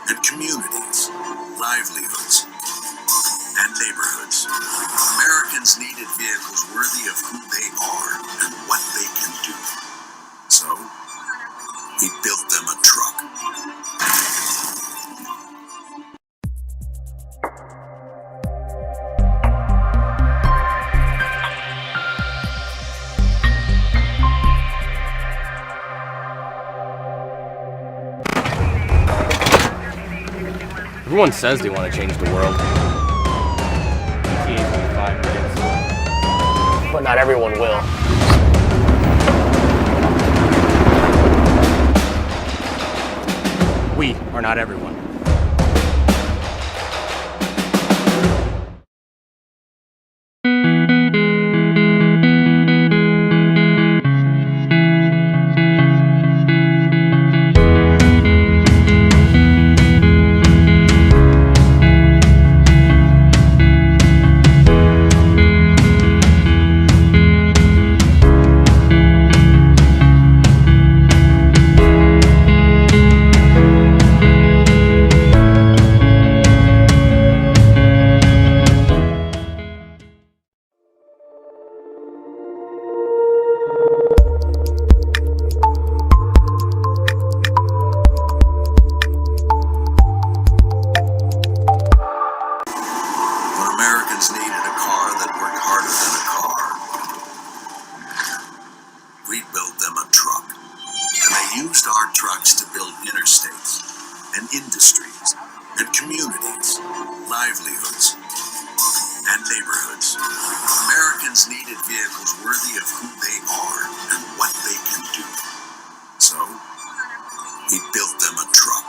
and communities, livelihoods, and neighborhoods. Americans needed vehicles worthy of who they are and what they can do. So, we built them a truck. Everyone says they want to change the world. But not everyone will. We are not everyone. Needed a car that worked harder than a car. We built them a truck, and they used our trucks to build interstates and industries and communities, livelihoods, and neighborhoods. Americans needed vehicles worthy of who they are and what they can do. So, we built them a truck.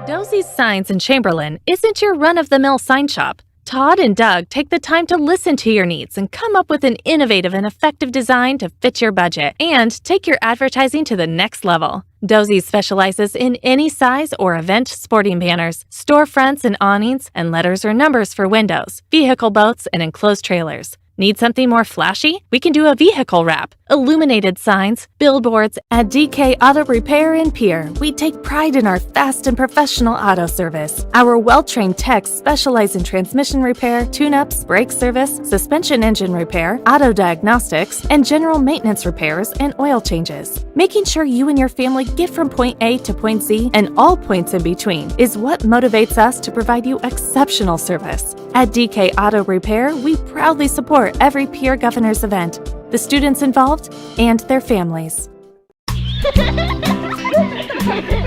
Dosey's Signs in Chamberlain isn't your run-of-the-mill sign shop. Todd and Doug take the time to listen to your needs and come up with an innovative and effective design to fit your budget and take your advertising to the next level. Dosey specializes in any size or event sporting banners, storefronts and awnings, and letters or numbers for windows, vehicle boats, and enclosed trailers. Need something more flashy? We can do a vehicle wrap, illuminated signs, billboards. At DK Auto Repair in Pierre, we take pride in our fast and professional auto service. Our well-trained techs specialize in transmission repair, tune-ups, brake service, suspension engine repair, auto diagnostics, and general maintenance repairs and oil changes. Making sure you and your family get from point A to point Z and all points in between is what motivates us to provide you exceptional service. At DK Auto Repair, we proudly support every Pierre Governors event, the students involved, and their families.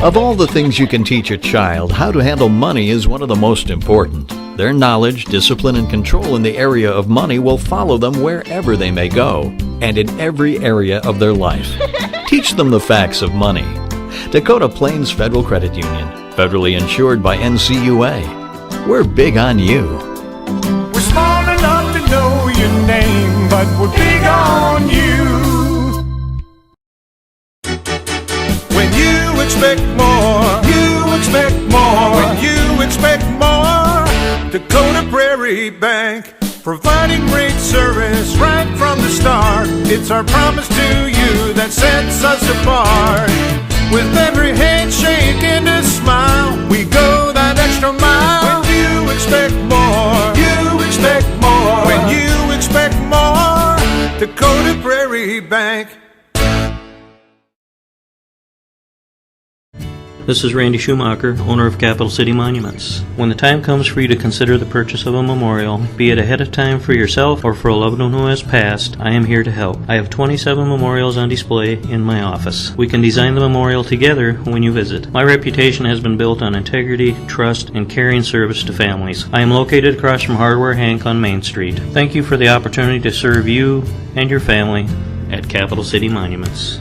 Of all the things you can teach a child, how to handle money is one of the most important. Their knowledge, discipline, and control in the area of money will follow them wherever they may go, and in every area of their life. Teach them the facts of money. Dakota Plains Federal Credit Union, federally insured by NCUA. We're big on you. We're small enough to know your name, but we're big on you. When you expect more, you expect more. When you expect more, Dakota Prairie Bank, providing great service right from the start. It's our promise to you that sets us apart. With every handshake and a smile, we go that extra mile. When you expect more, you expect more. When you expect more, Dakota Prairie Bank. This is Randy Schumacher, owner of Capital City Monuments. When the time comes for you to consider the purchase of a memorial, be it ahead of time for yourself or for a loved one who has passed, I am here to help. I have 27 memorials on display in my office. We can design the memorial together when you visit. My reputation has been built on integrity, trust, and caring service to families. I am located across from Hardware Hank on Main Street. Thank you for the opportunity to serve you and your family at Capital City Monuments.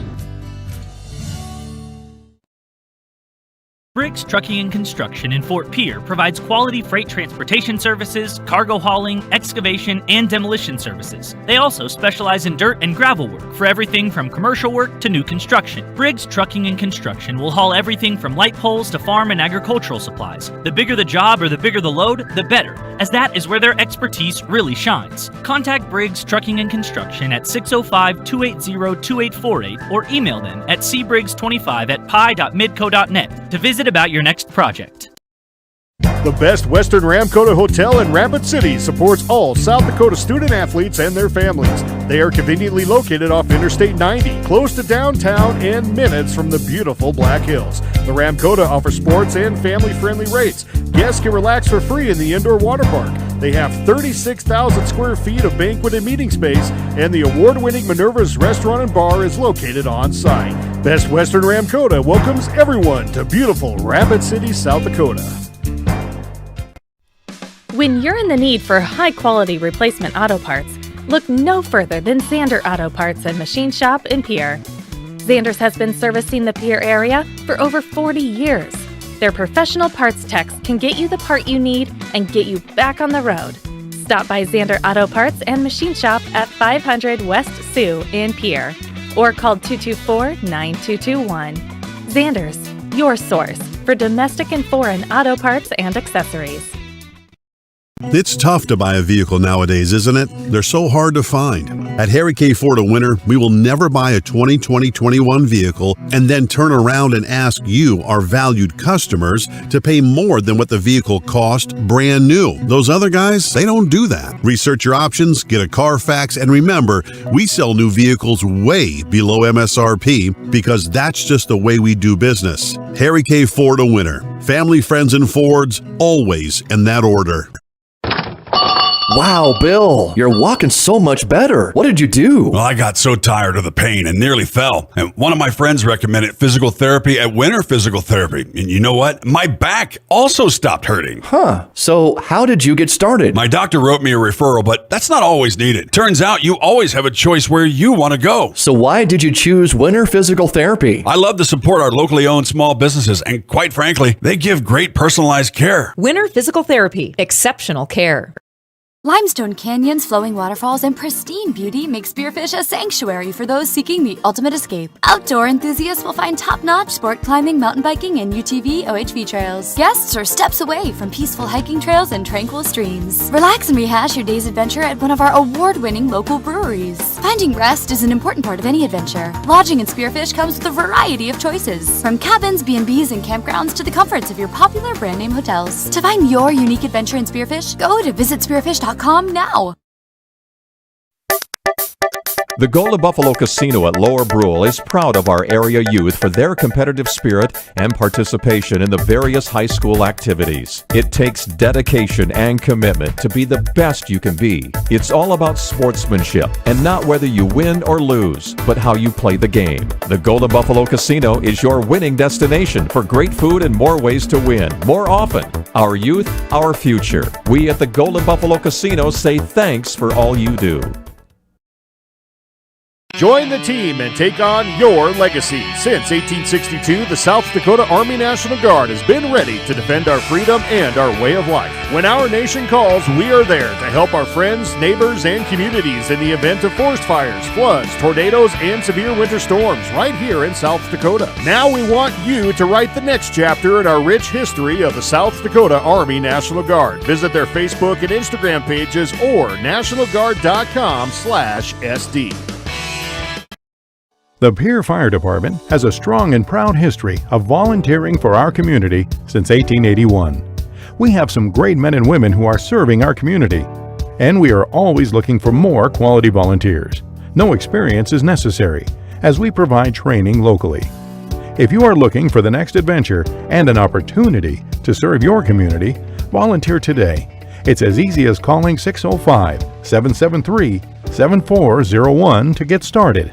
Briggs Trucking and Construction in Fort Pierre provides quality freight transportation services, cargo hauling, excavation, and demolition services. They also specialize in dirt and gravel work for everything from commercial work to new construction. Briggs Trucking and Construction will haul everything from light poles to farm and agricultural supplies. The bigger the job or the bigger the load, the better, as that is where their expertise really shines. Contact Briggs Trucking and Construction at 605-280-2848 or email them at cbriggs25@pi.midco.net to visit about your next project. The Best Western Ramkota Hotel in Rapid City supports all South Dakota student athletes and their families. They are conveniently located off Interstate 90, close to downtown and minutes from the beautiful Black Hills. The Ramkota offers sports and family-friendly rates. Guests can relax for free in the indoor water park. They have 36,000 square feet of banquet and meeting space, and the award-winning Minerva's Restaurant and Bar is located on site. Best Western Ramkota welcomes everyone to beautiful Rapid City, South Dakota. When you're in the need for high-quality replacement auto parts, look no further than Zander Auto Parts and Machine Shop in Pierre. Zander's has been servicing the Pierre area for over 40 years. Their professional parts techs can get you the part you need and get you back on the road. Stop by Zander Auto Parts and Machine Shop at 500 West Sioux in Pierre or call 224-9221. Zander's, your source for domestic and foreign auto parts and accessories. It's tough to buy a vehicle nowadays, isn't it? They're so hard to find. At Harry K. Ford of Winter, we will never buy a 2020-21 vehicle and then turn around and ask you, our valued customers, to pay more than what the vehicle cost brand new. Those other guys, they don't do that. Research your options, get a Carfax, and remember, we sell new vehicles way below MSRP because that's just the way we do business. Harry K. Ford of Winter. Family, friends, and Fords, always in that order. Wow, Bill, you're walking so much better. What did you do? Well, I got so tired of the pain and nearly fell. And one of my friends recommended physical therapy at Winter Physical Therapy. And you know what? My back also stopped hurting. Huh. So how did you get started? My doctor wrote me a referral, but that's not always needed. Turns out you always have a choice where you want to go. So why did you choose Winter Physical Therapy? I love to support our locally owned small businesses, and quite frankly, they give great personalized care. Winter Physical Therapy. Exceptional care. Limestone canyons, flowing waterfalls, and pristine beauty make Spearfish a sanctuary for those seeking the ultimate escape. Outdoor enthusiasts will find top-notch sport climbing, mountain biking, and UTV OHV trails. Guests are steps away from peaceful hiking trails and tranquil streams. Relax and rehash your day's adventure at one of our award-winning local breweries. Finding rest is an important part of any adventure. Lodging in Spearfish comes with a variety of choices, from cabins, B&Bs, and campgrounds to the comforts of your popular brand-name hotels. To find your unique adventure in Spearfish, go to visitspearfish.com now. The Golden Buffalo Casino at Lower Brule is proud of our area youth for their competitive spirit and participation in the various high school activities. It takes dedication and commitment to be the best you can be. It's all about sportsmanship and not whether you win or lose, but how you play the game. The Golden Buffalo Casino is your winning destination for great food and more ways to win, more often. Our youth, our future. We at the Golden Buffalo Casino say thanks for all you do. Join the team and take on your legacy. Since 1862, the South Dakota Army National Guard has been ready to defend our freedom and our way of life. When our nation calls, we are there to help our friends, neighbors, and communities in the event of forest fires, floods, tornadoes, and severe winter storms right here in South Dakota. Now we want you to write the next chapter in our rich history of the South Dakota Army National Guard. Visit their Facebook and Instagram pages or nationalguard.com/SD. The Pierre Fire Department has a strong and proud history of volunteering for our community since 1881. We have some great men and women who are serving our community, and we are always looking for more quality volunteers. No experience is necessary, as we provide training locally. If you are looking for the next adventure and an opportunity to serve your community, volunteer today. It's as easy as calling 605-773-7401 to get started.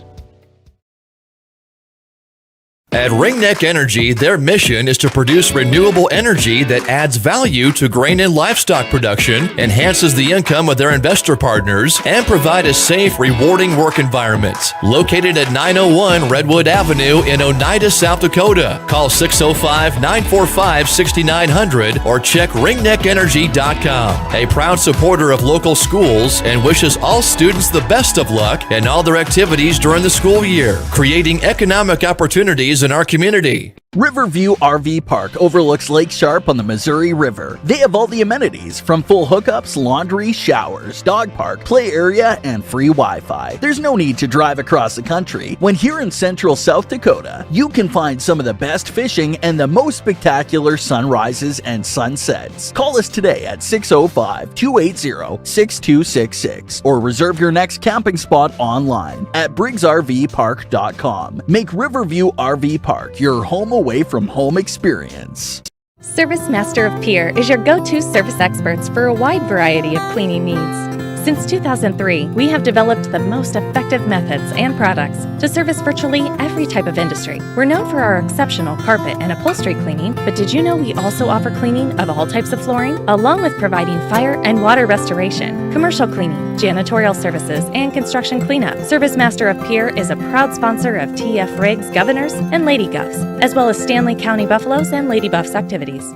At Ringneck Energy, their mission is to produce renewable energy that adds value to grain and livestock production, enhances the income of their investor partners, and provide a safe, rewarding work environment. Located at 901 Redwood Avenue in Oneida, South Dakota. Call 605-945-6900 or check ringneckenergy.com. A proud supporter of local schools and wishes all students the best of luck in all their activities during the school year, creating economic opportunities in our community. Riverview RV Park overlooks Lake Sharp on the Missouri River. They have all the amenities from full hookups, laundry, showers, dog park, play area, and free Wi-Fi. There's no need to drive across the country. When here in central South Dakota, you can find some of the best fishing and the most spectacular sunrises and sunsets. Call us today at 605-280-6266 or reserve your next camping spot online at briggsrvpark.com. Make Riverview RV Park your home away from home experience. Service Master of Pierre is your go-to service experts for a wide variety of cleaning needs. Since 2003, we have developed the most effective methods and products to service virtually every type of industry. We're known for our exceptional carpet and upholstery cleaning, but did you know we also offer cleaning of all types of flooring, along with providing fire and water restoration, commercial cleaning, janitorial services, and construction cleanup. Service Master of Pierre is a proud sponsor of TF Riggs Governors and Lady Govs, as well as Stanley County Buffaloes and Lady Buffs activities.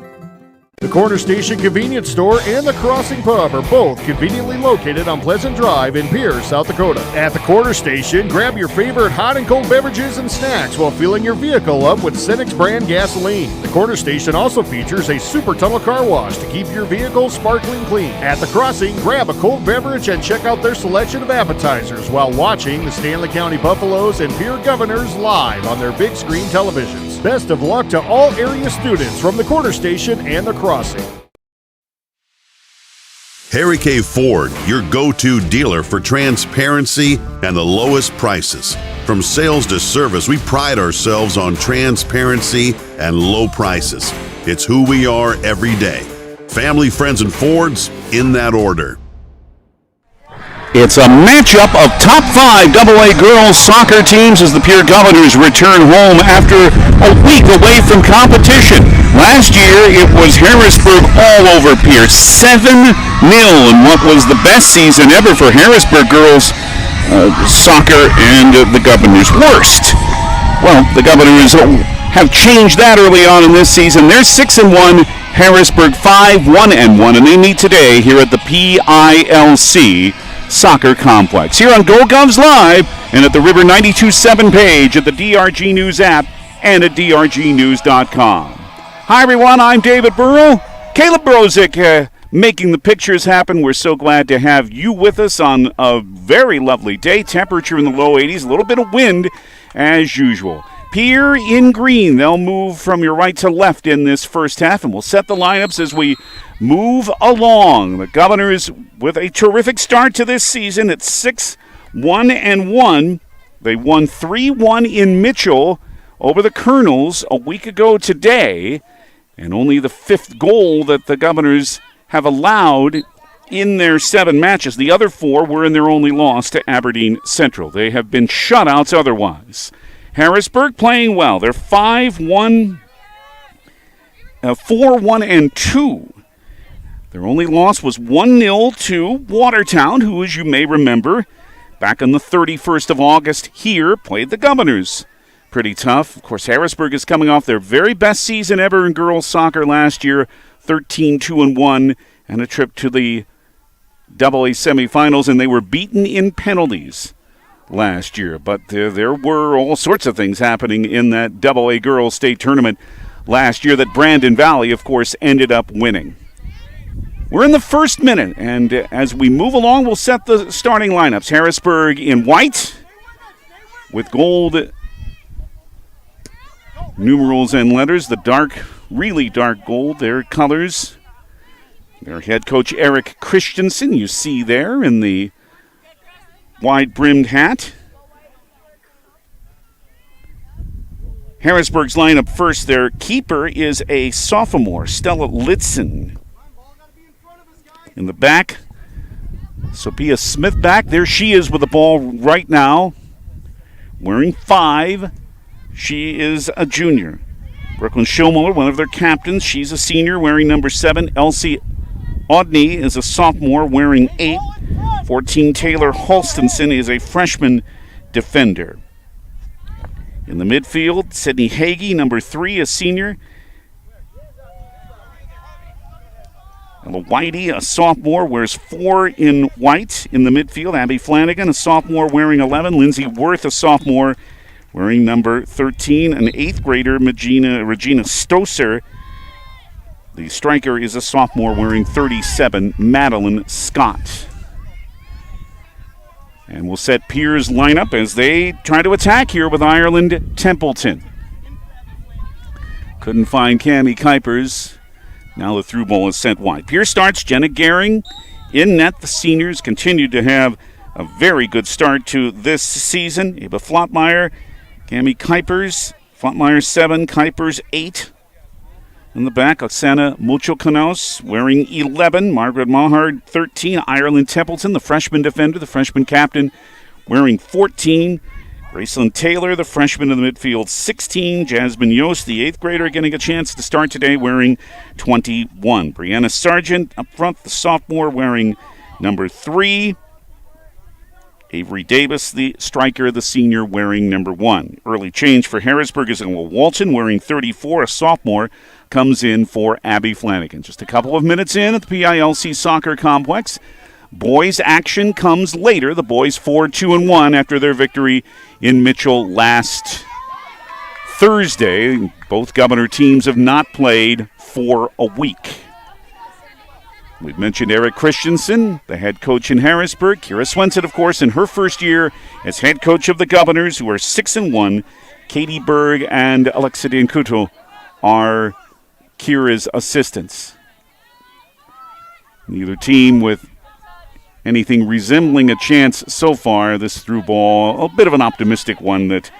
The Corner Station Convenience Store and the Crossing Pub are both conveniently located on Pleasant Drive in Pierce, South Dakota. At the Corner Station, grab your favorite hot and cold beverages and snacks while filling your vehicle up with Cenex brand gasoline. The Corner Station also features a super tunnel car wash to keep your vehicle sparkling clean. At the Crossing, grab a cold beverage and check out their selection of appetizers while watching the Stanley County Buffaloes and Pierre Governors live on their big screen televisions. Best of luck to all area students from the Corner Station and the Crossing. Harry K. Ford, your go-to dealer for transparency and the lowest prices. From sales to service, we pride ourselves on transparency and low prices. It's who we are every day. Family, friends, and Fords in that order. It's a matchup of top 5 AA girls soccer teams as the Pierre Governors return home after a week away from competition. Last year, it was Harrisburg all over Pierre, 7-0 in what was the best season ever for Harrisburg girls soccer and the Governors' worst. Well, the Governors have changed that early on in this season. They're 6-1, Harrisburg 5-1-1, and they meet today here at the PILC Soccer Complex. Here on GoGovs Live and at the River 92.7 page at the DRG News app and at drgnews.com. Hi everyone, I'm David Burrow. Caleb Brozick making the pictures happen. We're so glad to have you with us on a very lovely day. Temperature in the low 80s, a little bit of wind as usual. Pierre in green. They'll move from your right to left in this first half, and we'll set the lineups as we move along. The Governors with a terrific start to this season at 6-1-1. They won 3-1 in Mitchell over the Colonels a week ago today, and only the 5th goal that the Governors have allowed in their 7 matches. The other 4 were in their only loss to Aberdeen Central. They have been shutouts otherwise. Harrisburg playing well. They're 4-1-2. Their only loss was 1-0 to Watertown, who, as you may remember, back on the 31st of August here, played the Governors. Pretty tough. Of course, Harrisburg is coming off their very best season ever in girls soccer last year, 13-2-1, and a trip to the AA semifinals, and they were beaten in penalties last year. But there were all sorts of things happening in that AA girls state tournament last year that Brandon Valley, of course, ended up winning. We're in the first minute, and as we move along, we'll set the starting lineups. Harrisburg in white with gold numerals and letters, the dark, really dark gold, their colors. Their head coach, Eric Christensen, you see there in the wide-brimmed hat. Harrisburg's lineup first. Their keeper is a sophomore, Stella Litzen. In the back, Sophia Smith back. There she is with the ball right now, wearing 5. She is a junior. Brooklyn Schillmuller, one of their captains, she's a senior wearing number 7. Elsie Odney is a sophomore wearing 8. 14, Taylor Holstonson is a freshman defender. In the midfield, Sydney Hagee, number 3, a senior. Ella Whitey, a sophomore, wears 4 in white in the midfield. Abby Flanagan, a sophomore, wearing 11. Lindsay Worth, a sophomore, wearing number 13. An 8th grader, Regina Stoser. The striker is a sophomore, wearing 37. Madeline Scott. And we'll set Pierre's lineup as they try to attack here with Ireland Templeton. Couldn't find Cammie Kuipers. Now the through ball is sent wide. Pierre starts. Jenna Gehring in net. The seniors continue to have a very good start to this season. Eva Flottmeyer, Cammie Kuipers. Flottmeyer 7, Kuipers 8. In the back, Oksana Muchokanos wearing 11. Margaret Mahard 13. Ireland Templeton, the freshman defender, the freshman captain, wearing 14. Gracelyn Taylor, the freshman in the midfield, 16. Jasmine Yost, the 8th grader, getting a chance to start today, wearing 21. Brianna Sargent up front, the sophomore, wearing number 3. Avery Davis, the striker, the senior, wearing number 1. Early change for Harrisburg is Emma Walton, wearing 34. A sophomore comes in for Abby Flanagan. Just a couple of minutes in at the PILC Soccer Complex. Boys action comes later. The boys 4-2-1 after their victory in Mitchell last Thursday. Both Governor teams have not played for a week. We've mentioned Eric Christensen, the head coach in Harrisburg. Kira Swenson, of course, in her first year as head coach of the Governors, who are 6-1. Katie Berg and Alexa Diancuto are Kira's assistants. Neither team with anything resembling a chance so far. This through ball, a bit of an optimistic one that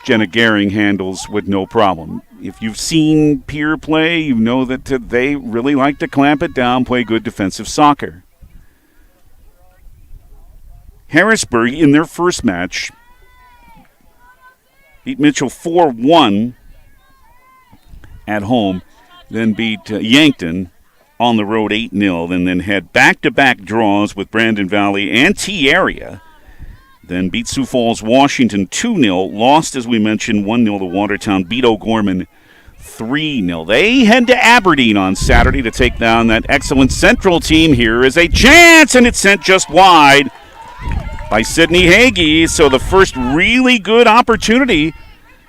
Jenna Gehring handles with no problem. If you've seen Pierre play, you know that they really like to clamp it down, play good defensive soccer. Harrisburg, in their first match, beat Mitchell 4-1 at home, then beat Yankton on the road 8-0, and then had back-to-back draws with Brandon Valley and T-Area. Then beat Sioux Falls, Washington 2-0, lost, as we mentioned, 1-0 to Watertown, beat O'Gorman 3-0. They head to Aberdeen on Saturday to take down that excellent Central team. Here is a chance, and it's sent just wide by Sydney Hagee. So the first really good opportunity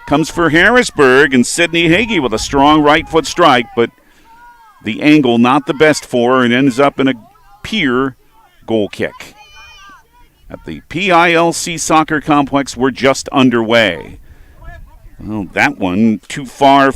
comes for Harrisburg, and Sydney Hagee with a strong right foot strike, but the angle not the best for her, and ends up in a Pierre goal kick. At the PILC Soccer Complex, we're just underway. Well, that one too far.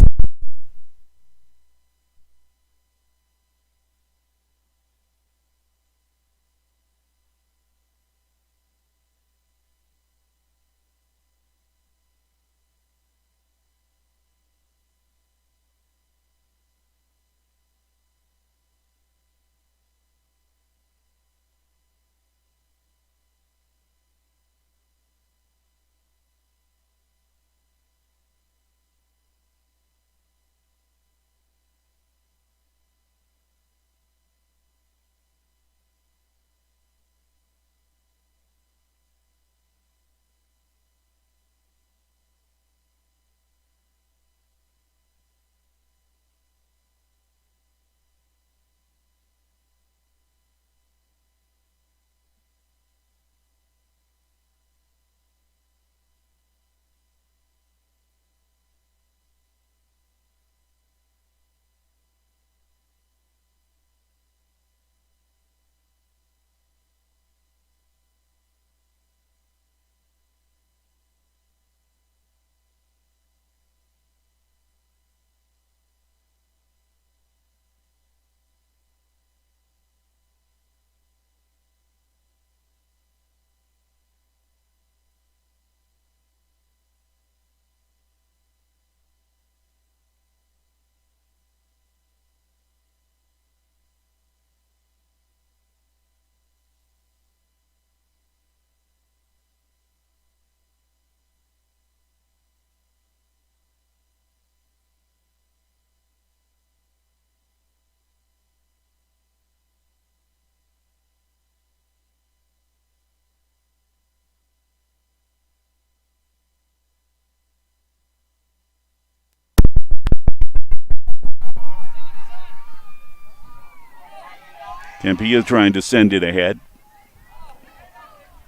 Campia trying to send it ahead.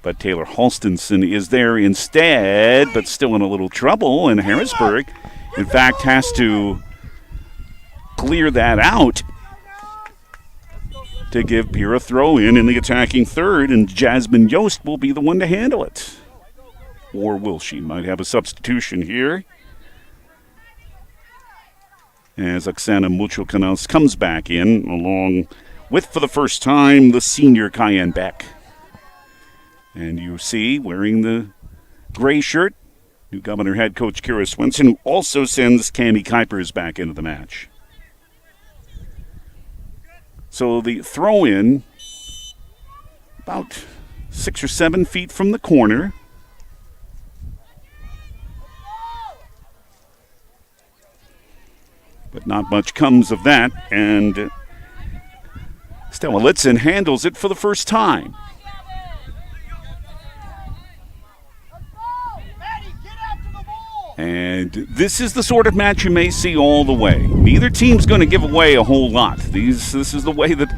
But Taylor Halstonson is there instead, but still in a little trouble. And Harrisburg, in fact, has to clear that out to give Pierre a throw in the attacking third, and Jasmine Yost will be the one to handle it. Or will she? Might have a substitution here. As Oksana Muchokanos comes back in, along with, for the first time, the senior Cayenne Beck. And you see, wearing the gray shirt, new Governor head coach Kira Swenson, who also sends Cammie Kuipers back into the match. So the throw-in, about 6 or 7 feet from the corner. But not much comes of that, and Stella Litzen handles it for the first time. And this is the sort of match you may see all the way. Neither team's going to give away a whole lot. This is the way that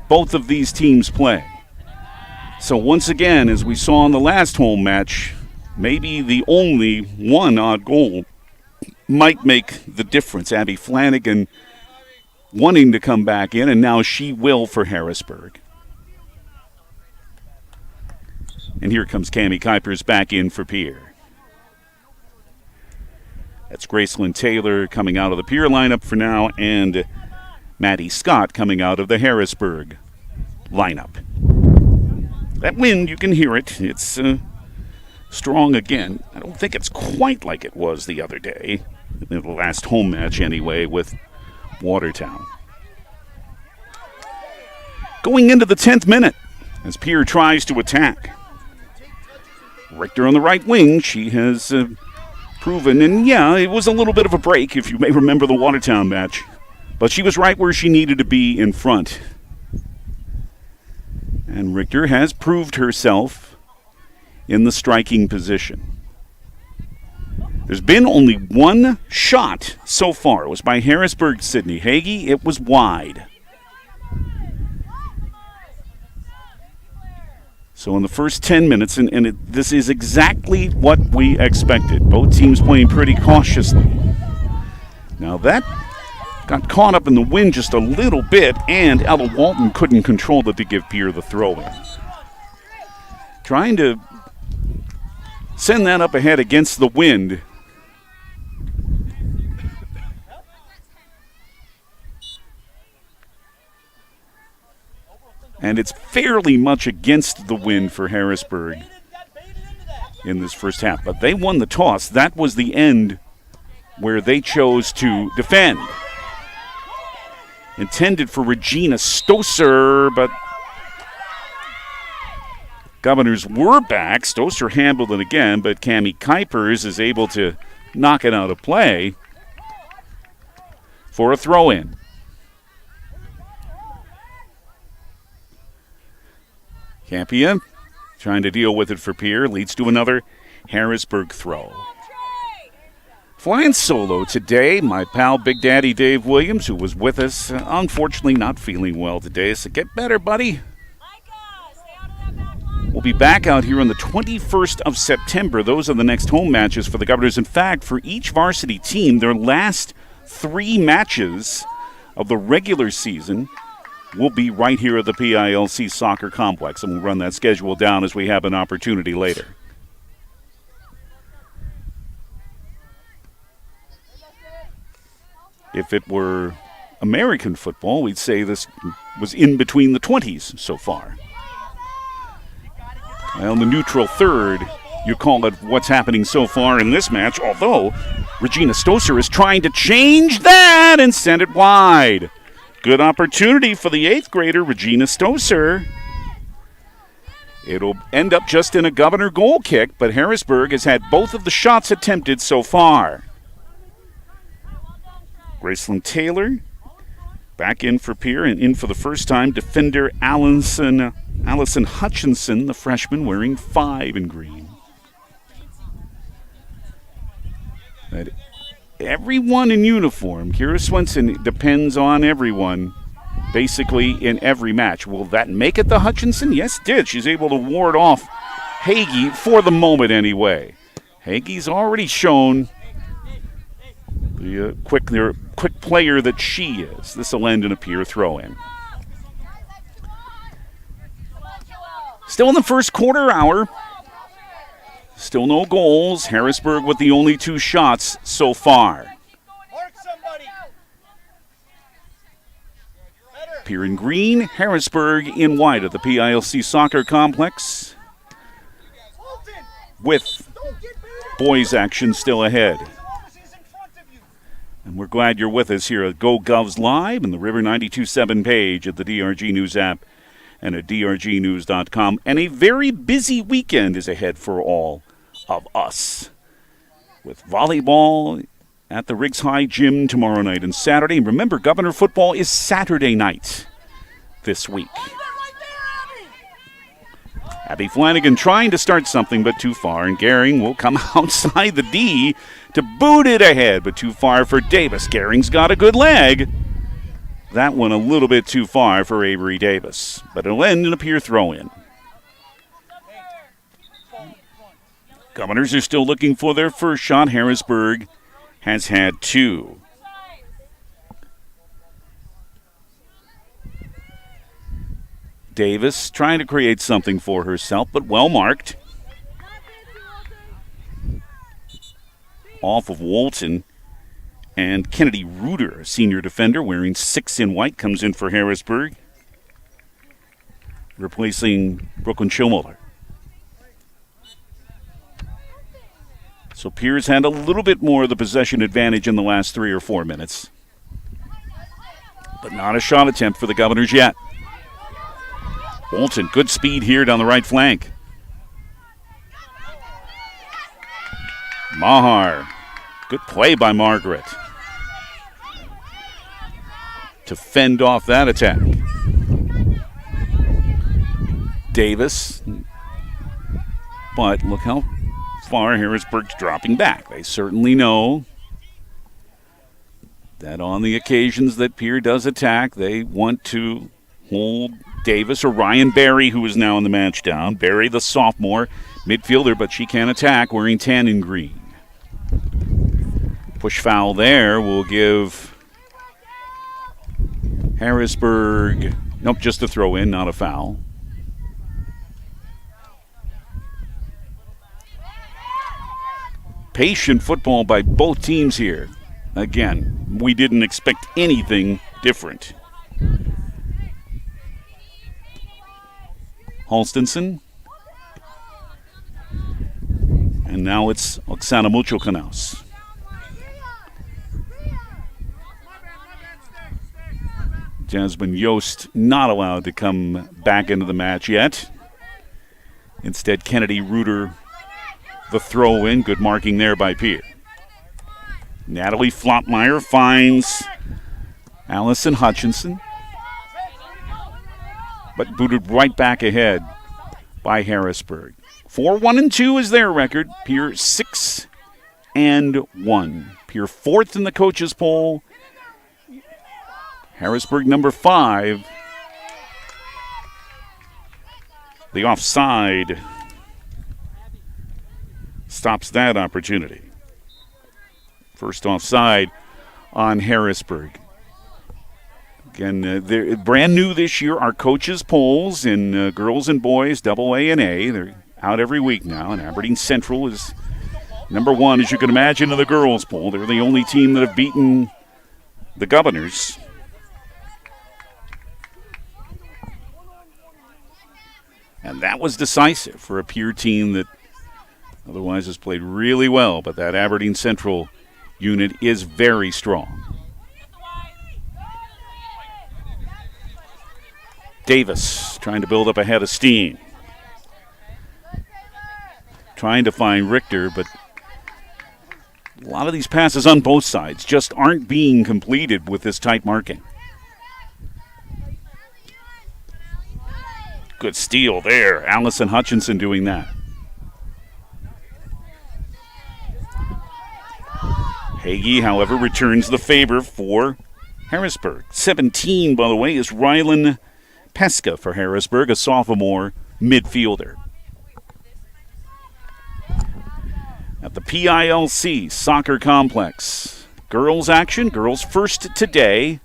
both of these teams play. So once again, as we saw in the last home match, maybe the only one odd goal might make the difference. Abby Flanagan wanting to come back in, and now she will for Harrisburg. And here comes Cammie Kuipers back in for Pierre. That's Gracelyn Taylor coming out of the Pierre lineup for now, and Maddie Scott coming out of the Harrisburg lineup. That wind, you can hear it. It's strong again. I don't think it's quite like it was the other day, in the last home match anyway, with Watertown. Going into the 10th minute, as Pierre tries to attack. Richter on the right wing, she has proven, and yeah, it was a little bit of a break, if you may remember the Watertown match, but she was right where she needed to be in front. And Richter has proved herself in the striking position. There's been only one shot so far. It was by Harrisburg's Sydney Hagee. It was wide. So in the first 10 minutes, this is exactly what we expected. Both teams playing pretty cautiously. Now that got caught up in the wind just a little bit, and Ella Walton couldn't control it to give Pierre the throw-in. Trying to send that up ahead against the wind. And it's fairly much against the wind for Harrisburg in this first half. But they won the toss. That was the end where they chose to defend. Intended for Regina Stoser, but Governors were back. Stoser handled it again, but Cammie Kuipers is able to knock it out of play for a throw-in. Campia trying to deal with it for Pierre, leads to another Harrisburg throw. Flying solo today, my pal Big Daddy Dave Williams, who was with us, unfortunately not feeling well today, so get better, buddy. We'll be back out here on the 21st of September. Those are the next home matches for the Governors. In fact, for each varsity team, their last 3 matches of the regular season will be right here at the PILC Soccer Complex, and we'll run that schedule down as we have an opportunity later. If it were American football, we'd say this was in between the 20s so far. Well, the neutral third, you call it what's happening so far in this match, although Regina Stoser is trying to change that and send it wide. Good opportunity for the 8th grader, Regina Stoser. It'll end up just in a Governor goal kick, but Harrisburg has had both of the shots attempted so far. Gracelyn Taylor back in for Pierre, and in for the first time, defender Allison Hutchinson, the freshman, wearing 5 in green. Everyone in uniform. Kira Swenson depends on everyone basically in every match. Will that make it the Hutchinson? Yes, it did. She's able to ward off Hagee for the moment anyway. Hagee's already shown the quick player that she is. This will end in a Pierre throw-in. Still in the first quarter hour. Still no goals. Harrisburg with the only 2 shots so far. Pierre in green, Harrisburg in white at the PILC Soccer Complex, with boys action still ahead. And we're glad you're with us here at Go Govs Live and the River 92.7 page at the DRG News app and at drgnews.com. And a very busy weekend is ahead for all of us, with volleyball at the Riggs High Gym tomorrow night and Saturday. And remember, Governor football is Saturday night this week. Abby Flanagan trying to start something, but too far. And Gehring will come outside the D to boot it ahead, but too far for Davis. Gehring's got a good leg. That one a little bit too far for Avery Davis, but it'll end in a Pierre throw-in. Governors are still looking for their first shot. Harrisburg has had 2. Davis trying to create something for herself, but well marked. Off of Walton. And Kennedy Reuter, a senior defender, wearing 6 in white, comes in for Harrisburg, replacing Brooklyn Schillmuller. So Pierre's had a little bit more of the possession advantage in the last 3 or 4 minutes. But not a shot attempt for the Governors yet. Walton, good speed here down the right flank. Mahar, good play by Margaret to fend off that attack. Davis, but look how far Harrisburg's dropping back. They certainly know that on the occasions that Pierre does attack, they want to hold Davis or Ryan Berry, who is now in the match down. Berry, the sophomore midfielder, but she can attack, wearing 10 in green. Push foul there will give Harrisburg, nope, just a throw in, not a foul. Patient football by both teams here. Again, we didn't expect anything different. Halstonson. And now it's Oksana Muchocanos. Jasmine Yost not allowed to come back into the match yet. Instead, Kennedy Reuter, the throw-in. Good marking there by Pierre. Natalie Flopmeyer finds Allison Hutchinson, but booted right back ahead by Harrisburg. 4-1-2 is their record. Pierre 6-1. Pierre 4th in the coaches poll. Harrisburg number 5. The offside stops that opportunity. First offside on Harrisburg. Again, they're brand new this year. Our coaches polls in girls and boys, AA and A. They're out every week now, and Aberdeen Central is number 1, as you can imagine, in the girls poll. They're the only team that have beaten the Governors. And that was decisive for a Pierre team that otherwise has played really well, but that Aberdeen Central unit is very strong. Davis trying to build up a head of steam. Trying to find Richter, but a lot of these passes on both sides just aren't being completed with this tight marking. Good steal there. Allison Hutchinson doing that. Hagee, however, returns the favor for Harrisburg. 17, by the way, is Rylan Pesca for Harrisburg, a sophomore midfielder. At the PILC Soccer Complex. Girls action, girls first today.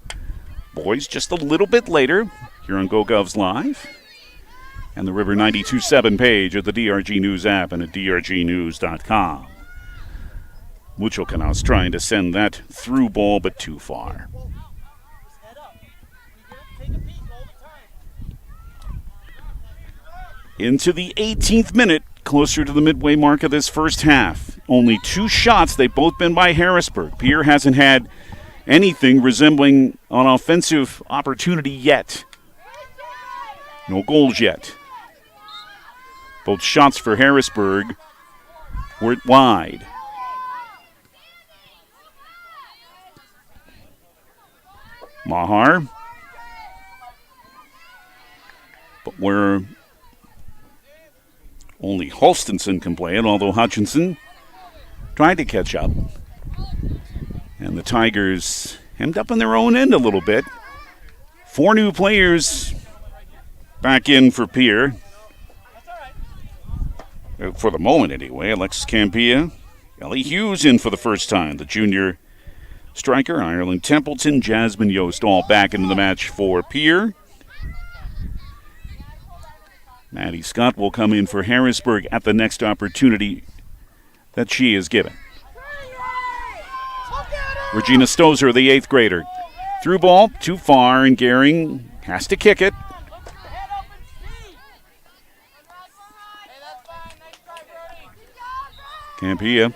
Boys just a little bit later here on GoGov's Live. And the River 92.7 page of the DRG News app and at drgnews.com. Mucho Canals trying to send that through ball, but too far. Into the 18th minute, closer to the midway mark of this first half. Only 2 shots, they've both been by Harrisburg. Pierre hasn't had anything resembling an offensive opportunity yet. No goals yet. Both shots for Harrisburg were wide. Mahar. But where only Holstonson can play it, although Hutchinson tried to catch up. And the Tigers hemmed up in their own end a little bit. 4 new players back in for Pierre. For the moment, anyway. Alexis Campia. Ellie Hughes in for the first time. The junior striker, Ireland Templeton, Jasmine Yost, all back into the match for Pierre. Maddie Scott will come in for Harrisburg at the next opportunity that she is given. Regina Stozer, the 8th grader. Through ball, too far, and Gehring has to kick it. Campia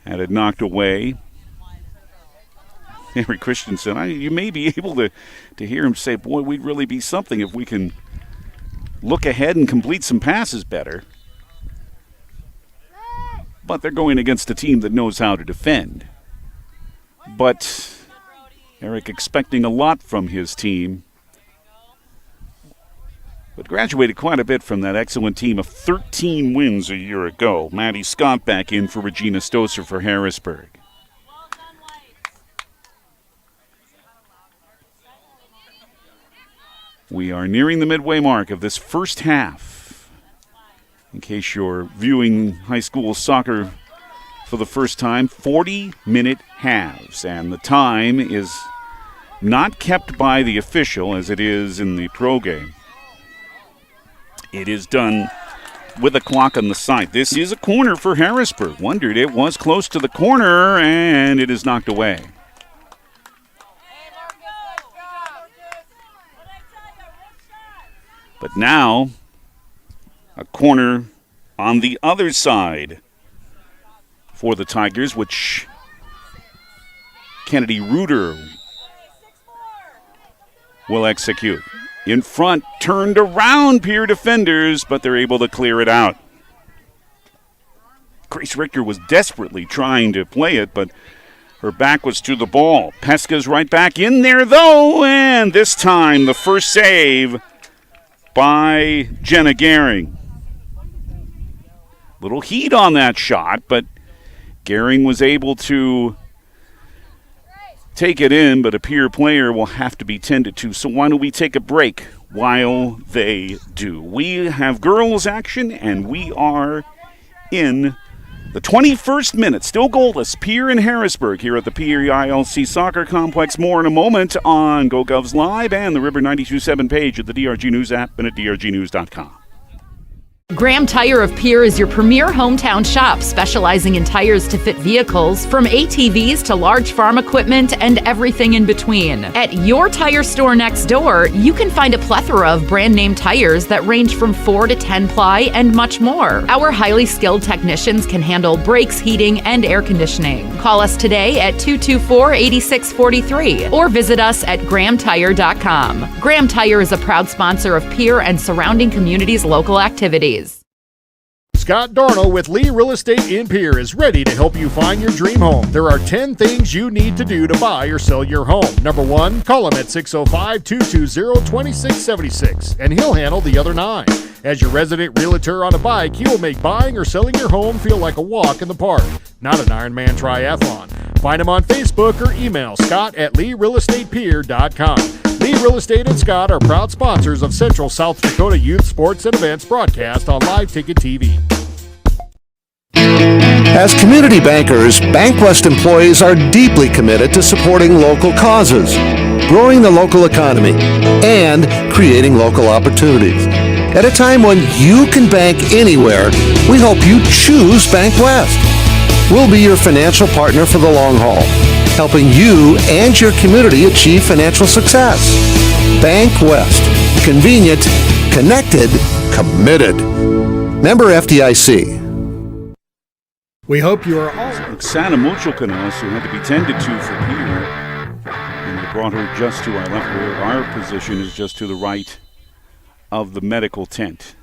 had it knocked away. Henry Christensen, you may be able to hear him say, boy, we'd really be something if we can look ahead and complete some passes better. But they're going against a team that knows how to defend. But Eric expecting a lot from his team. But graduated quite a bit from that excellent team of 13 wins a year ago. Maddie Scott back in for Regina Stoser for Harrisburg. We are nearing the midway mark of this first half. In case you're viewing high school soccer for the first time, 40-minute halves. And the time is not kept by the official as it is in the pro game. It is done with a clock on the side. This is a corner for Harrisburg. Wondered it was close to the corner, and it is knocked away. But now, a corner on the other side for the Tigers, which Kennedy Reuter will execute. In front, turned around Pierre defenders, but they're able to clear it out. Grace Richter was desperately trying to play it, but her back was to the ball. Pesca's right back in there, though, and this time the first save by Jenna Gehring. Little heat on that shot, but Gehring was able to take it in, but a Pierre player will have to be tended to. So why don't we take a break while they do? We have girls action, and we are in the 21st minute. Still goalless. Pierre and Harrisburg here at the PILC Soccer Complex. More in a moment on GoGov's Live and the River 92.7 page at the DRG News app and at drgnews.com. Graham Tire of Pierre is your premier hometown shop, specializing in tires to fit vehicles, from ATVs to large farm equipment and everything in between. At your tire store next door, you can find a plethora of brand name tires that range from 4 to 10 ply and much more. Our highly skilled technicians can handle brakes, heating, and air conditioning. Call us today at 224-8643 or visit us at grahamtire.com. Graham Tire is a proud sponsor of Pierre and surrounding communities' local activities. Scott Darnell with Lee Real Estate in Pierre is ready to help you find your dream home. There are 10 things you need to do to buy or sell your home. Number 1, call him at 605-220-2676, and he'll handle the other 9. As your resident realtor on a bike, he will make buying or selling your home feel like a walk in the park, not an Ironman triathlon. Find him on Facebook or email scott@LeeRealEstatePierre.com. Lee Real Estate and Scott are proud sponsors of Central South Dakota Youth Sports and Events broadcast on Live Ticket TV. As community bankers, BankWest employees are deeply committed to supporting local causes, growing the local economy, and creating local opportunities. At a time when you can bank anywhere, we hope you choose BankWest. We'll be your financial partner for the long haul, helping you and your community achieve financial success. BankWest. Convenient, connected, committed. Member FDIC. We hope you are all... Oksana Muchilkanos, who had to be tended to for Pierre, and they brought her just to our left, where our position is just to the right of the medical tent.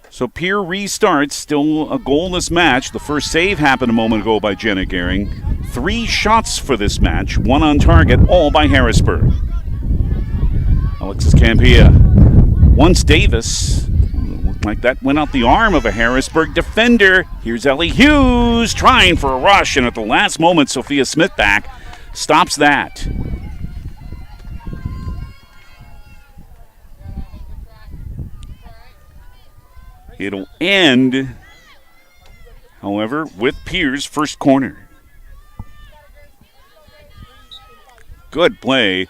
So Pierre restarts, still a goalless match. The first save happened a moment ago by Jenna Gehring. 3 shots for this match, 1 on target, all by Harrisburg. Alexis Campia. Once Davis, looked like that went out the arm of a Harrisburg defender. Here's Ellie Hughes trying for a rush, and at the last moment, Sophia Smithback stops that. It'll end, however, with Pierre's first corner. Good play,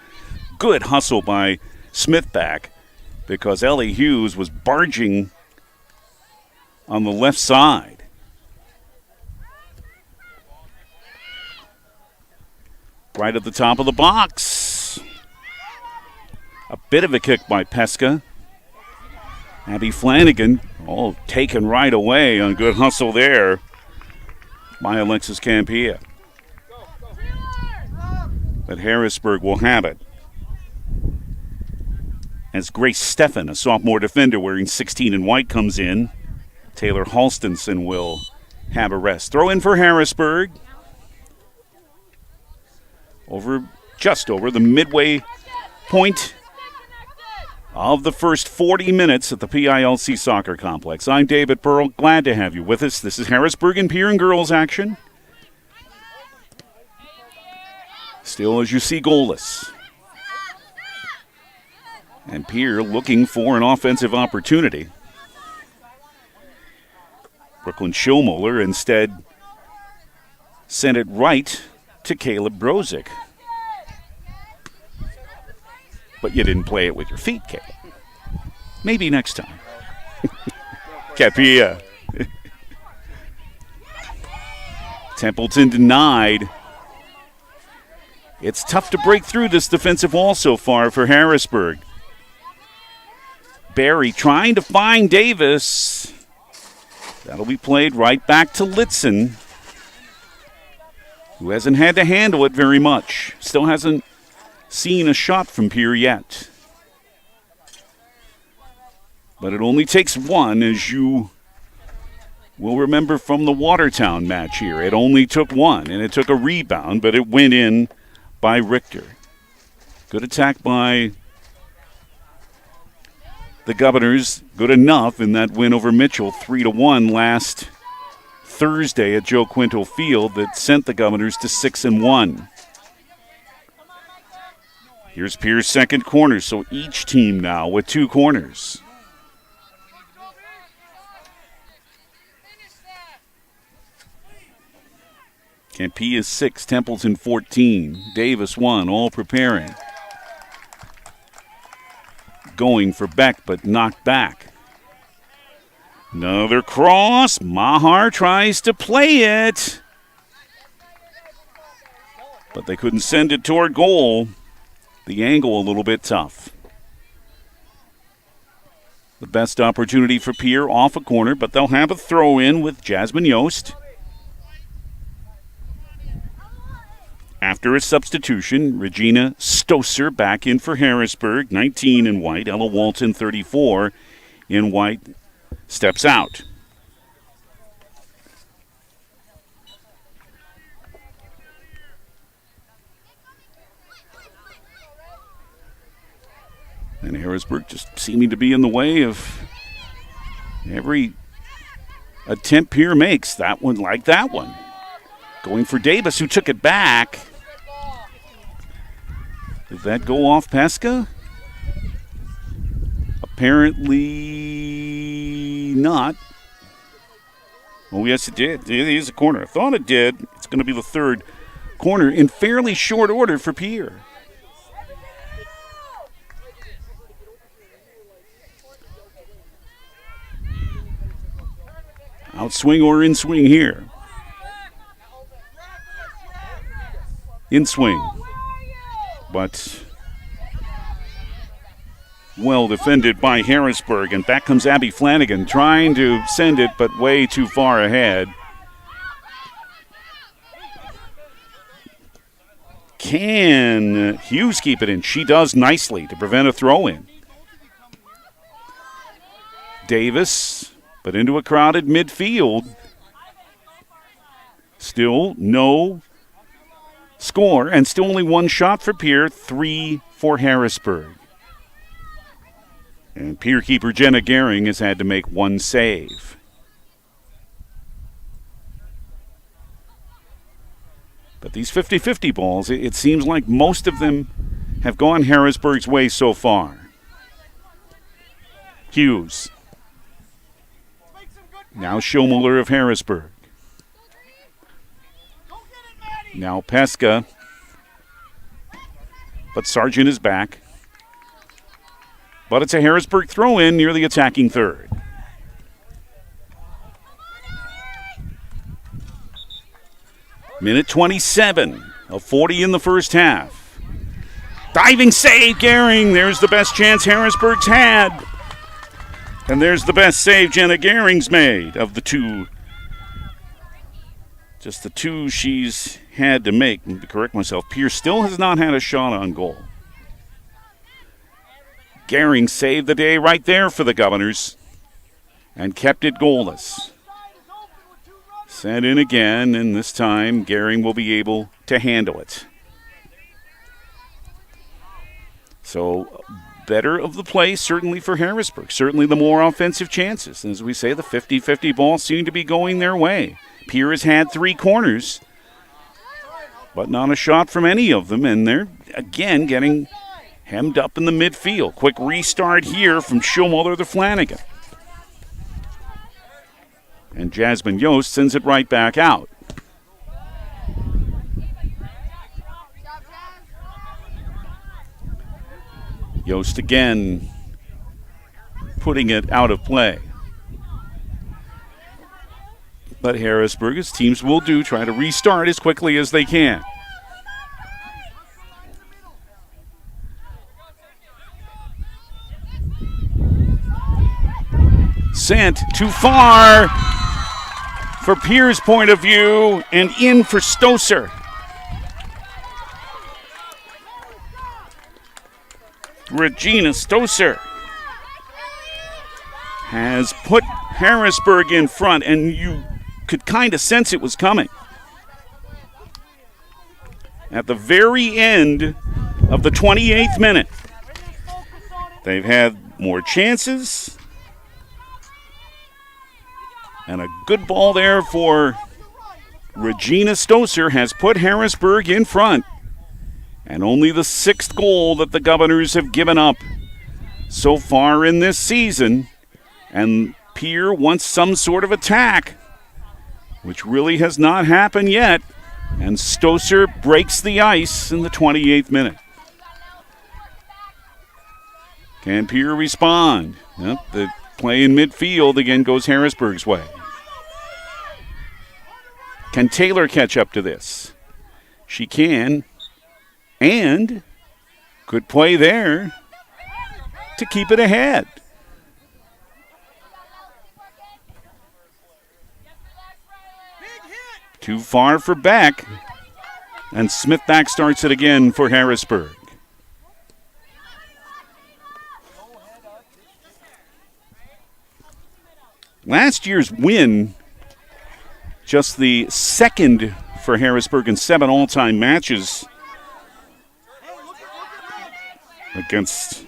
good hustle by Smithback, because Ellie Hughes was barging on the left side. Right at the top of the box. A bit of a kick by Pesca. Abby Flanagan, taken right away on good hustle there by Alexis Campia. But Harrisburg will have it. As Grace Steffen, a sophomore defender wearing 16 in white, comes in. Taylor Halstonson will have a rest. Throw in for Harrisburg. Just over the midway point of the first 40 minutes at the PILC Soccer Complex. I'm David Pearl. Glad to have you with us. This is Harrisburg and Pierre and girls action. Still, as you see, goalless. And Pierre looking for an offensive opportunity. Brooklyn Schilmoller instead sent it right to Caleb Brozick. But you didn't play it with your feet, Caleb. Maybe next time. Capilla. Templeton denied. It's tough to break through this defensive wall so far for Harrisburg. Barry trying to find Davis. That'll be played right back to Litson, who hasn't had to handle it very much. Still hasn't seen a shot from Pierre yet. But it only takes one, as you will remember from the Watertown match here. It only took one, and it took a rebound, but it went in by Richter. Good attack by the Governors. Good enough in that win over Mitchell, 3-1 last Thursday at Joe Quinto Field, that sent the Governors to 6-1. Here's Pierre's second corner, so each team now with 2 corners. Campia 6, Templeton 14, Davis 1, all preparing. Going for Beck, but knocked back. Another cross. Mahar tries to play it, but they couldn't send it toward goal. The angle a little bit tough. The best opportunity for Pierre off a corner, but they'll have a throw in with Jasmine Yost. After a substitution, Regina Stoser back in for Harrisburg, 19 in white. Ella Walton, 34 in white, steps out. And Harrisburg just seeming to be in the way of every attempt Pierre makes. That one, like that one. Going for Davis, who took it back. Did that go off Pesca? Apparently not. Oh, yes, it did. It is a corner. I thought it did. It's going to be the third corner in fairly short order for Pierre. Outswing or in swing here? In swing. But well defended by Harrisburg. And back comes Abby Flanagan trying to send it, but way too far ahead. Can Hughes keep it in? She does nicely to prevent a throw-in. Davis, but into a crowded midfield. Still no score, and still only one shot for Pierre, 3 for Harrisburg. And Pierre keeper Jenna Gehring has had to make one save. But these 50-50 balls, it seems like most of them have gone Harrisburg's way so far. Hughes. Now Schomler of Harrisburg. Now Pesca. But Sargent is back. But it's a Harrisburg throw-in near the attacking third. Minute 27 of 40 in the first half. Diving save, Gehring. There's the best chance Harrisburg's had. And there's the best save Jenna Gehring's made of the two. Just the two she's had to make. And to correct myself, Pierce still has not had a shot on goal. Gehring saved the day right there for the Governors and kept it goalless. Sent in again, and this time Gehring will be able to handle it. So better of the play, certainly for Harrisburg. Certainly the more offensive chances. And as we say, the 50-50 balls seem to be going their way. Pierre has had 3 corners, but not a shot from any of them. And they're, again, getting hemmed up in the midfield. Quick restart here from Schomler to Flanagan. And Jasmine Yost sends it right back out. Yost again putting it out of play. But Harrisburg, as teams will do, try to restart as quickly as they can. Sent too far for Pierre's point of view, and in for Stoser. Regina Stoser has put Harrisburg in front, and you could kind of sense it was coming. At the very end of the 28th minute, they've had more chances. And a good ball there for Regina Stoser has put Harrisburg in front. And only the 6th goal that the Governors have given up so far in this season. And Pierre wants some sort of attack, which really has not happened yet. And Stoser breaks the ice in the 28th minute. Can Pierre respond? Yep, the play in midfield again goes Harrisburg's way. Can Taylor catch up to this? She can. And good play there to keep it ahead. Too far for Beck. And Smithback starts it again for Harrisburg. Last year's win, just the second for Harrisburg in 7 all-time matches against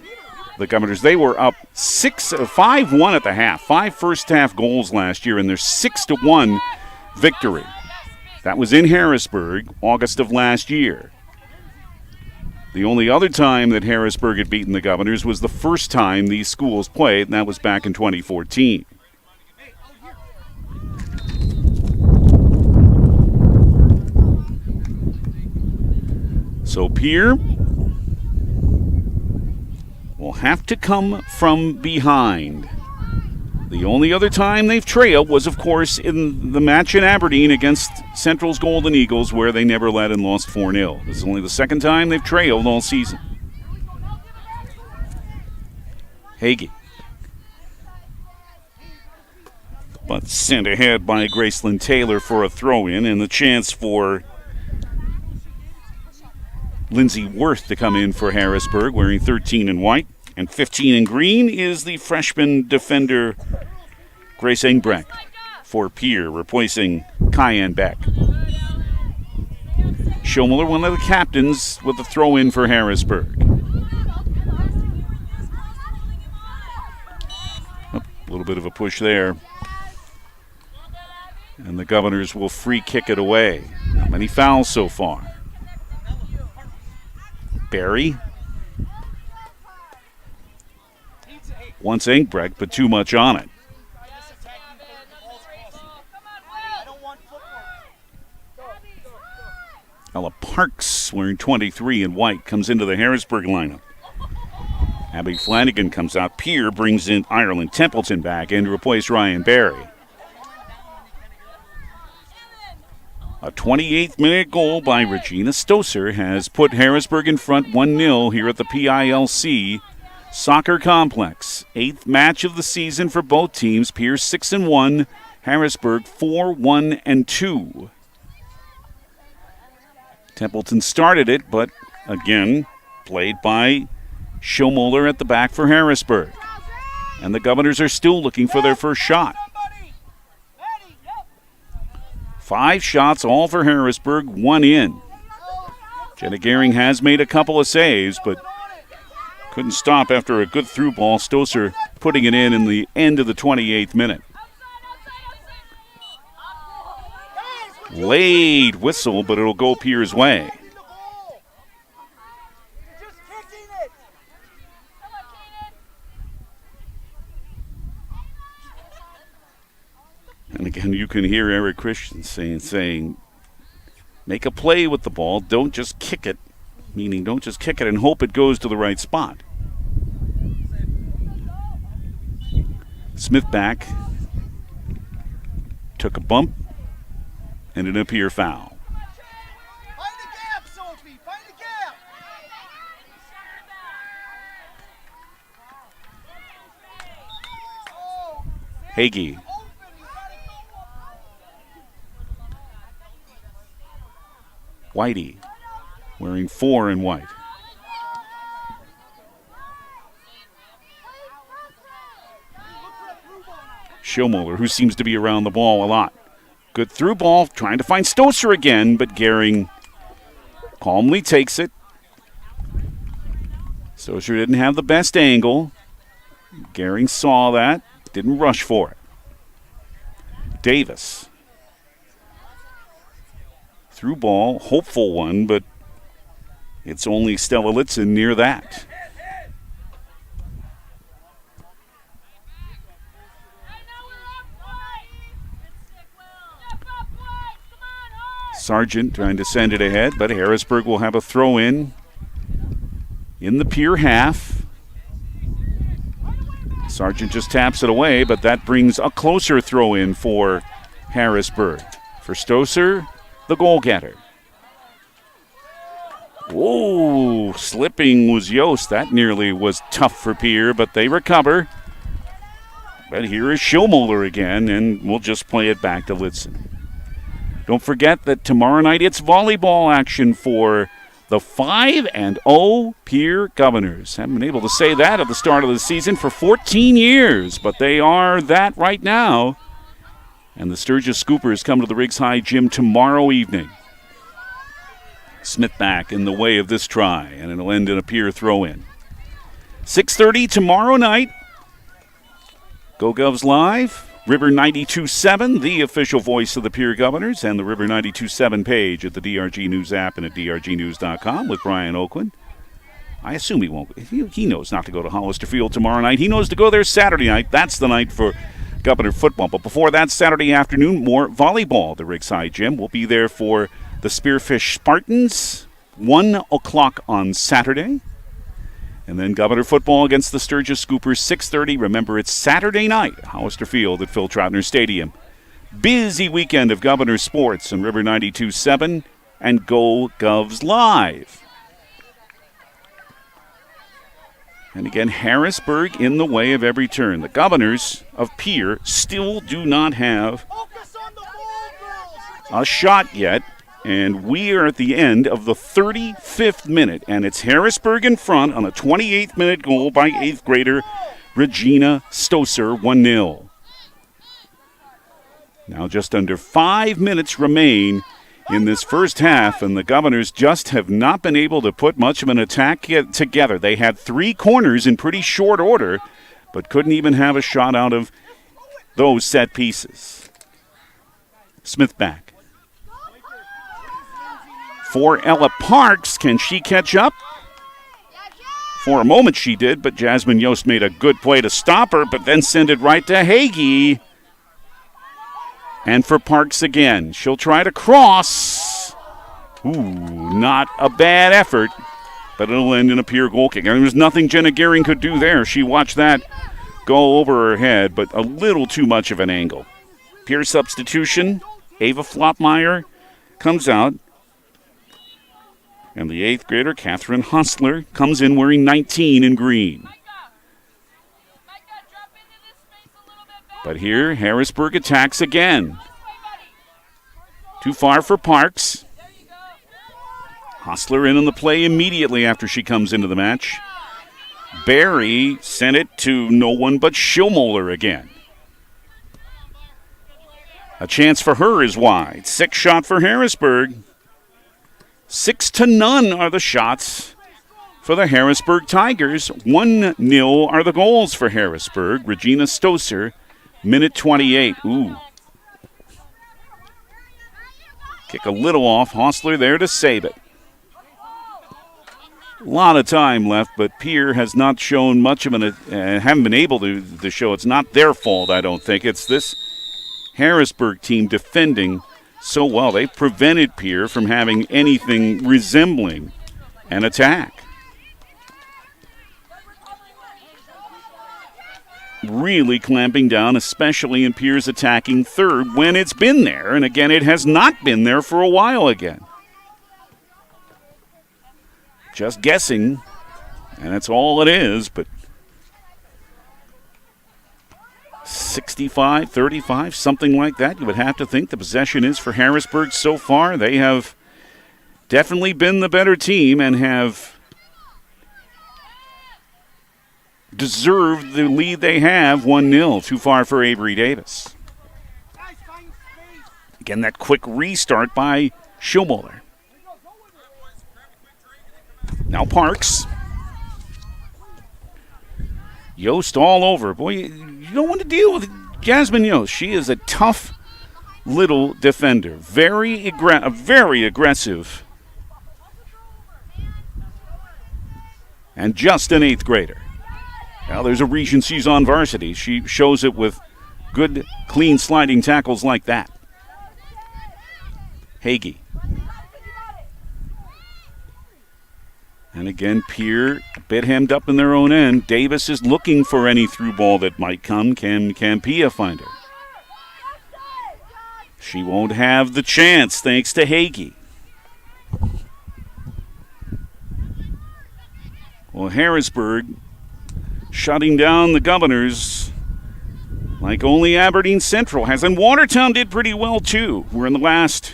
the Governors. They were up 5-1 at the half, 5 first-half goals last year in their 6-1 victory. That was in Harrisburg, August of last year. The only other time that Harrisburg had beaten the Governors was the first time these schools played, and that was back in 2014. So Pierre will have to come from behind. The only other time they've trailed was, of course, in the match in Aberdeen against Central's Golden Eagles, where they never led and lost 4-0. This is only the second time they've trailed all season. Hagee. But sent ahead by Graceland Taylor for a throw-in, and the chance for Lindsay Worth to come in for Harrisburg, wearing 13 in white. And 15 in green is the freshman defender Grace Engbrecht for Pierre, replacing Cayenne Beck. Schomler, one of the captains, with the throw-in for Harrisburg. A little bit of a push there. And the Governors will free kick it away. Not many fouls so far. Barry wants Engbrecht, but too much on it. Ella Parks, wearing 23 in white, comes into the Harrisburg lineup. Abby Flanagan comes out. Pierre brings in Ireland Templeton back in to replace Ryan Barry. A 28th minute goal by Regina Stoser has put Harrisburg in front 1-0 here at the PILC Soccer Complex. 8th match of the season for both teams. Pierre 6-1, Harrisburg 4-1-2. Templeton started it, but again played by Schomler at the back for Harrisburg. And the Governors are still looking for their first shot. 5 shots, all for Harrisburg, 1 in. Jenna Gehring has made a couple of saves, but couldn't stop after a good through ball. Stoser putting it in the end of the 28th minute. Laid whistle, but it'll go Pierre's way. And again, you can hear Eric Christian saying, make a play with the ball. Don't just kick it, meaning don't just kick it and hope it goes to the right spot. Smith back, took a bump, and an Pierre foul. Hagee. Whitey, wearing 4 in white. Schomler, who seems to be around the ball a lot. Good through ball, trying to find Stoser again, but Gehring calmly takes it. Stoser didn't have the best angle. Gehring saw that, didn't rush for it. Davis. Through ball, hopeful one, but it's only Stella Litzen near that. Sargent trying to send it ahead, but Harrisburg will have a throw-in the Pierre half. Sargent just taps it away, but that brings a closer throw-in for Harrisburg. For Stoser, the goal-getter. Whoa, slipping was Yost. That nearly was tough for Pierre, but they recover. But here is Schomler again, and we'll just play it back to Litzen. Don't forget that tomorrow night it's volleyball action for the 5-0 Pierre Governors. Haven't been able to say that at the start of the season for 14 years, but they are that right now. And the Sturgis Scoopers come to the Riggs High Gym tomorrow evening. Smith back in the way of this try, and it'll end in a Pierre throw-in. 6:30 tomorrow night. Go Govs Live. River 92.7, the official voice of the Pierre Governors, and the River 92.7 page at the DRG News app and at drgnews.com with Brian Oakland. I assume he won't. He knows not to go to Hollister Field tomorrow night. He knows to go there Saturday night. That's the night for Governor football. But before that, Saturday afternoon, more volleyball. The Riggs High Gym will be there for the Spearfish Spartans, 1 o'clock on Saturday. And then Governor football against the Sturgis Scoopers, 6:30. Remember, it's Saturday night at Hollister Field at Phil Troutner Stadium. Busy weekend of Governor sports on River 92.7 and Go Govs Live. And again, Harrisburg in the way of every turn. The Governors of Pierre still do not have a shot yet. And we are at the end of the 35th minute, and it's Harrisburg in front on a 28th-minute goal by 8th grader Regina Stoser, 1-0. Now just under 5 minutes remain in this first half, and the Governors just have not been able to put much of an attack together. They had 3 corners in pretty short order, but couldn't even have a shot out of those set pieces. Smith back. For Ella Parks, can she catch up? For a moment she did, but Jasmine Yost made a good play to stop her, but then send it right to Hagee. And for Parks again, she'll try to cross. Ooh, not a bad effort, but it'll end in a Pierre goal kick. There was nothing Jenna Gehring could do there. She watched that go over her head, but a little too much of an angle. Pierre substitution, Ava Flopmeyer comes out. And the 8th grader, Catherine Hostler, comes in wearing 19 in green. But here, Harrisburg attacks again. Too far for Parks. Hostler in on the play immediately after she comes into the match. Barry sent it to no one but Schillmoller again. A chance for her is wide. 6 shot for Harrisburg. 6-0 are the shots for the Harrisburg Tigers. 1-0 are the goals for Harrisburg. Regina Stoser, minute 28. Ooh. Kick a little off. Hostler there to save it. A lot of time left, but Pierre has not shown much of haven't been able to show. It's not their fault, I don't think. It's this Harrisburg team defending so well. They've prevented Pierre from having anything resembling an attack. Really clamping down, especially in Pierre's attacking third when it's been there. And again, it has not been there for a while again. Just guessing, and that's all it is, but 65-35, something like that. You would have to think the possession is for Harrisburg so far. They have definitely been the better team and have deserved the lead they have. 1-0, too far for Avery Davis. Again, that quick restart by Schillmoller. Now Parks. Yost all over. Boy, you don't want to deal with Jasmine Yost. She is a tough little defender. Very aggressive. And just an 8th grader. Now there's a reason she's on varsity. She shows it with good, clean sliding tackles like that. Hagee. And again, Pierre a bit hemmed up in their own end. Davis is looking for any through ball that might come. Can Pia find her? She won't have the chance thanks to Hagee. Well, Harrisburg shutting down the Governors like only Aberdeen Central has. And Watertown did pretty well, too. We're in the last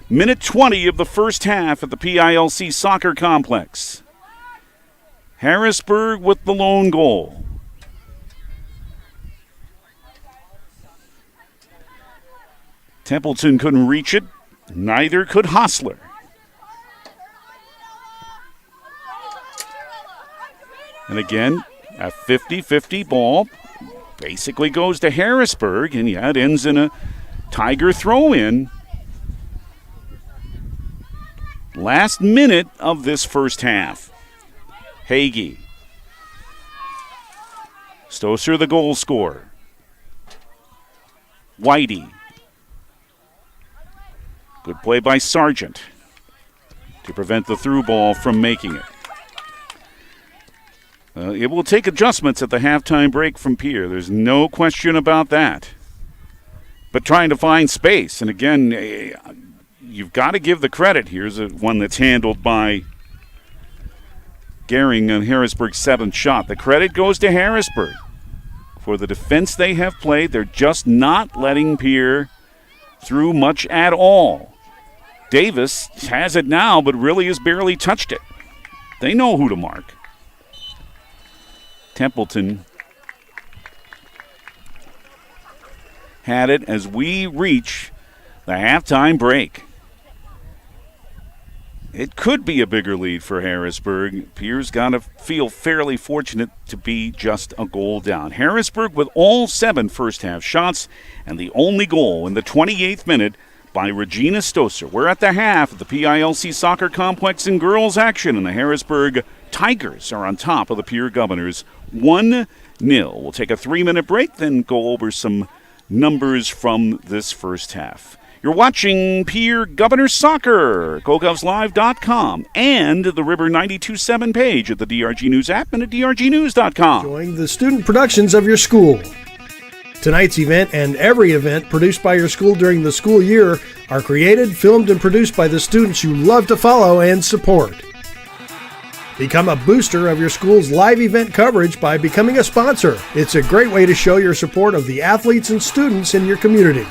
minute 20 of the first half at the PILC Soccer Complex. Harrisburg with the lone goal. Templeton couldn't reach it. Neither could Hostler. And again, a 50-50 ball basically goes to Harrisburg, and it ends in a Tiger throw-in. Last minute of this first half. Hagee. Stoser, the goal scorer. Whitey. Good play by Sargent to prevent the through ball from making it. It will take adjustments at the halftime break from Pierre. There's no question about that. But trying to find space. And again, you've got to give the credit. Here's one that's handled by Gehring on Harrisburg's 7th shot. The credit goes to Harrisburg for the defense they have played. They're just not letting Pierre through much at all. Davis has it now, but really has barely touched it. They know who to mark. Templeton had it as we reach the halftime break. It could be a bigger lead for Harrisburg. Pierre's got to feel fairly fortunate to be just a goal down. Harrisburg with all 7 first-half shots and the only goal in the 28th minute by Regina Stoser. We're at the half of the PILC Soccer Complex in girls action, and the Harrisburg Tigers are on top of the Pierre Governors 1-0. We'll take a 3-minute break, then go over some numbers from this first half. You're watching Pierre Governors Soccer, GoGovsLive.com, and the River 92.7 page at the DRG News app and at DRGnews.com. Enjoying the student productions of your school. Tonight's event and every event produced by your school during the school year are created, filmed, and produced by the students you love to follow and support. Become a booster of your school's live event coverage by becoming a sponsor. It's a great way to show your support of the athletes and students in your community.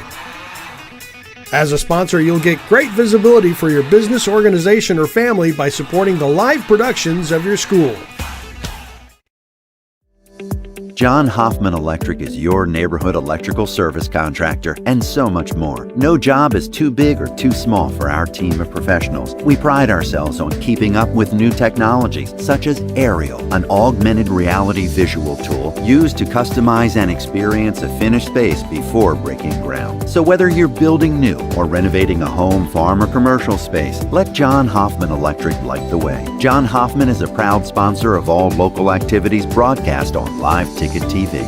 As a sponsor, you'll get great visibility for your business, organization, or family by supporting the live productions of your school. John Hoffman Electric is your neighborhood electrical service contractor, and so much more. No job is too big or too small for our team of professionals. We pride ourselves on keeping up with new technologies, such as Aerial, an augmented reality visual tool used to customize and experience a finished space before breaking ground. So whether you're building new or renovating a home, farm, or commercial space, let John Hoffman Electric light the way. John Hoffman is a proud sponsor of all local activities broadcast on Live Ticket TV.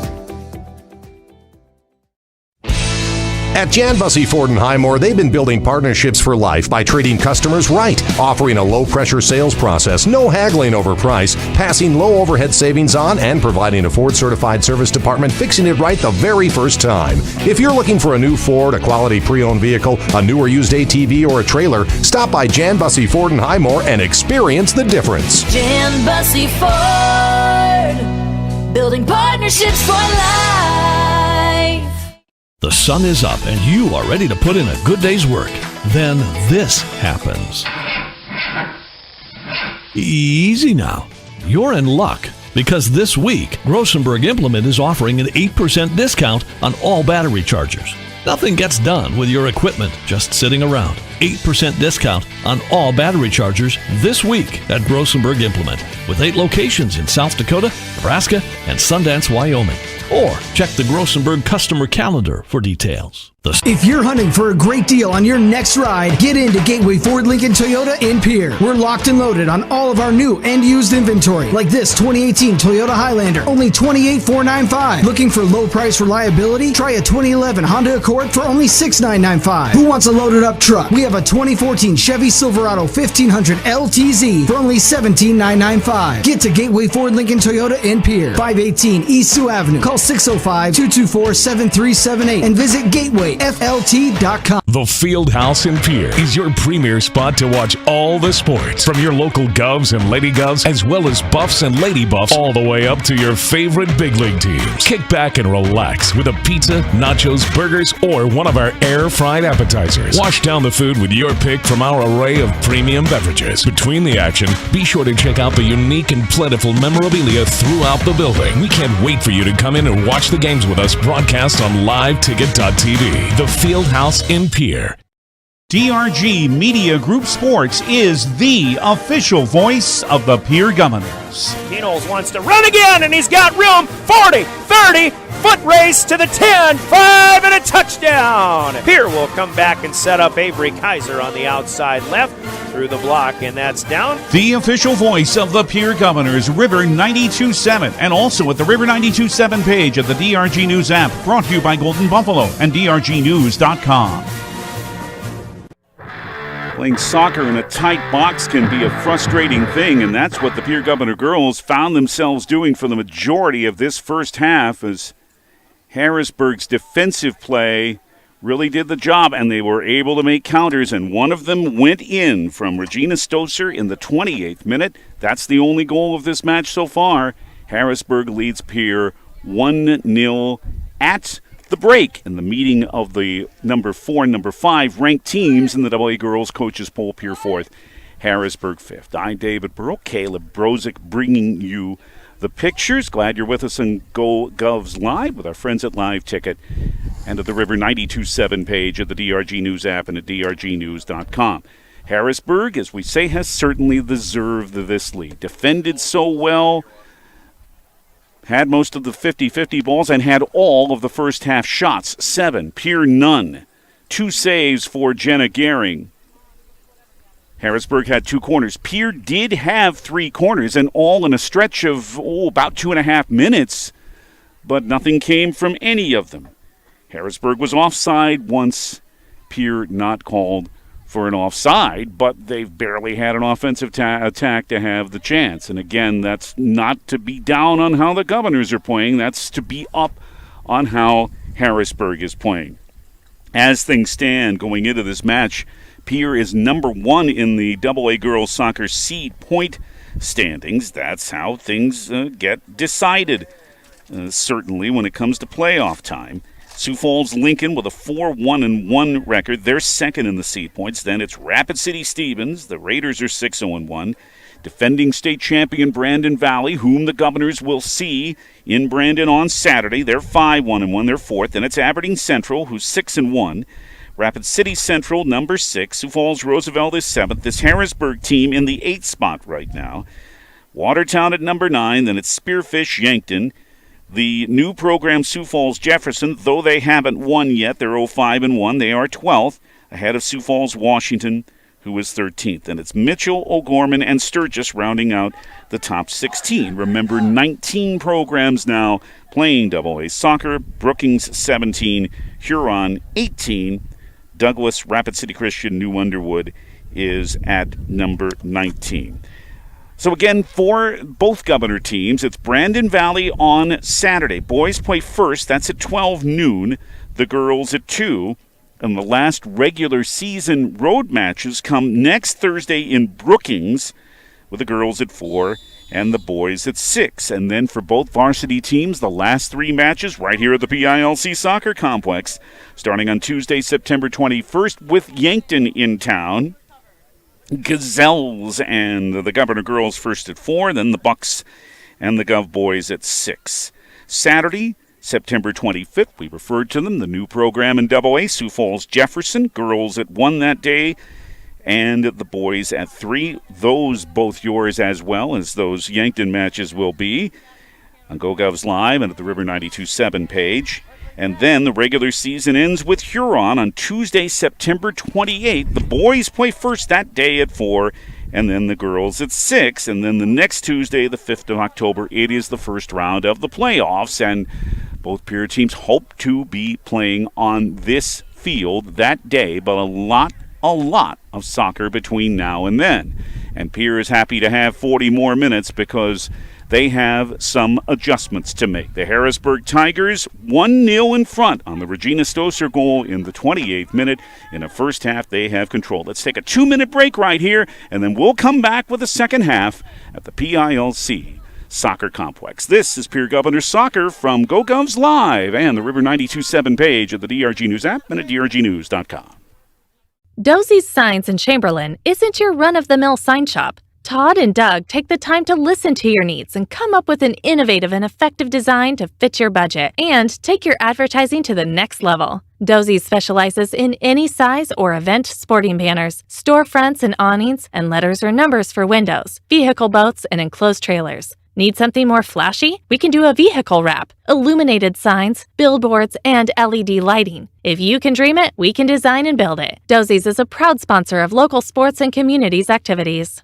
At Jan Bussey Ford & Highmore, they've been building partnerships for life by treating customers right, offering a low-pressure sales process, no haggling over price, passing low overhead savings on, and providing a Ford-certified service department fixing it right the very first time. If you're looking for a new Ford, a quality pre-owned vehicle, a new or used ATV, or a trailer, stop by Jan Bussey Ford & Highmore and experience the difference. Jan Bussey Ford, building partnerships for life. The sun is up and you are ready to put in a good day's work. Then this happens. Easy now. You're in luck because this week, Grossenberg Implement is offering an 8% discount on all battery chargers. Nothing gets done with your equipment just sitting around. 8% discount on all battery chargers this week at Grossenberg Implement, with 8 locations in South Dakota, Nebraska, and Sundance, Wyoming. Or check the Grossenberg customer calendar for details. If you're hunting for a great deal on your next ride, get into Gateway Ford Lincoln Toyota in Pierre. We're locked and loaded on all of our new and used inventory, like this 2018 Toyota Highlander, only $28,495. Looking for low price reliability? Try a 2011 Honda Accord for only $6,995. Who wants a loaded up truck? We have a 2014 Chevy Silverado 1500 LTZ for only $17,995. Get to Gateway Ford Lincoln Toyota in Pierre, 518 East Sioux Avenue. Call Call 605-224-7378 and visit gatewayflt.com. The Fieldhouse in Pierre is your premier spot to watch all the sports, from your local Govs and Lady Govs, as well as Buffs and Lady Buffs, all the way up to your favorite big league teams. Kick back and relax with a pizza, nachos, burgers, or one of our air-fried appetizers. Wash down the food with your pick from our array of premium beverages. Between the action, be sure to check out the unique and plentiful memorabilia throughout the building. We can't wait for you to come in and watch the games with us broadcast on liveticket.tv. The Fieldhouse in Pierre. DRG Media Group Sports is the official voice of the Pierre Governors. Keenels wants to run again, and he's got room. 40, 30, foot race to the 10, 5, and a touchdown. Pierre will come back and set up Avery Kaiser on the outside left through the block, and that's down. The official voice of the Pierre Governors, River 92.7, and also at the River 92.7 page of the DRG News app, brought to you by Golden Buffalo and DRGnews.com. Playing soccer in a tight box can be a frustrating thing, and that's what the Pierre Governor girls found themselves doing for the majority of this first half, as Harrisburg's defensive play really did the job, and they were able to make counters, and one of them went in from Regina Stoser in the 28th minute. That's the only goal of this match so far. Harrisburg leads Pierre 1-0 at the break in the meeting of the number 4 and number 5 ranked teams in the AA Girls Coaches Poll. Pierre 4th, Harrisburg 5th. I'm David Burrow, Caleb Brozick bringing you the pictures. Glad you're with us on Go Govs Live with our friends at Live Ticket and at the River 92.7 page of the DRG News app and at DRGnews.com. Harrisburg, as we say, has certainly deserved this lead. Defended so well, had most of the 50-50 balls, and had all of the first half shots. 7, Pierre none. 2 saves for Jenna Gehring. Harrisburg had 2 corners. Pierre did have 3 corners, and all in a stretch of about 2.5 minutes, but nothing came from any of them. Harrisburg was offside once. Pierre not called for an offside, but they've barely had an offensive attack to have the chance. And again, that's not to be down on how the Governors are playing. That's to be up on how Harrisburg is playing. As things stand going into this match, Pierre is number 1 in the AA Girls Soccer seed point standings. That's how things get decided, certainly when it comes to playoff time. Sioux Falls Lincoln with a 4-1-1 record. They're second in the seed points. Then it's Rapid City Stevens. The Raiders are 6-1. Defending state champion Brandon Valley, whom the Governors will see in Brandon on Saturday. They're 5-1-1. They're 4th. Then it's Aberdeen Central, who's 6-1. Rapid City Central, number 6. Sioux Falls Roosevelt is 7th. This Harrisburg team in the 8th spot right now. Watertown at number 9. Then it's Spearfish Yankton. The new program, Sioux Falls Jefferson, though they haven't won yet, they're 0-5-1. They are 12th, ahead of Sioux Falls Washington, who is 13th. And it's Mitchell, O'Gorman, and Sturgis rounding out the top 16. Remember, 19 programs now playing AA soccer. Brookings 17, Huron 18. Douglas, Rapid City Christian, New Underwood is at number 19. So again, for both Governor teams, it's Brandon Valley on Saturday. Boys play first. That's at 12 noon. The girls at 2. And the last regular season road matches come next Thursday in Brookings, with the girls at 4 and the boys at 6. And then for both varsity teams, the last 3 matches right here at the PILC Soccer Complex, starting on Tuesday, September 21st, with Yankton in town. Gazelles and the Governor girls first at 4, then the Bucks and the Gov boys at 6. Saturday, September 25th, we referred to them, the new program in AA, Sioux Falls Jefferson, girls at 1 that day, and the boys at 3. Those both yours as well as those Yankton matches will be on GoGovs Live and at the River 92.7 page. And then the regular season ends with Huron on Tuesday, September 28th. The boys play first that day at 4, and then the girls at 6. And then the next Tuesday, the 5th of October, it is the first round of the playoffs. And both Pierre teams hope to be playing on this field that day, but a lot of soccer between now and then. And Pierre is happy to have 40 more minutes because they have some adjustments to make. The Harrisburg Tigers 1-0 in front on the Regina Stoser goal in the 28th minute. In the first half, they have control. Let's take a 2-minute break right here, and then we'll come back with the second half at the PILC Soccer Complex. This is Pierre Governors Soccer from GoGovs Live and the River 92.7 page of the DRG News app and at drgnews.com. Dosey's Signs in Chamberlain isn't your run-of-the-mill sign shop. Todd and Doug take the time to listen to your needs and come up with an innovative and effective design to fit your budget and take your advertising to the next level. Dosey specializes in any size or event sporting banners, storefronts and awnings, and letters or numbers for windows, vehicle boats, and enclosed trailers. Need something more flashy? We can do a vehicle wrap, illuminated signs, billboards, and LED lighting. If you can dream it, we can design and build it. Dosey's is a proud sponsor of local sports and communities activities.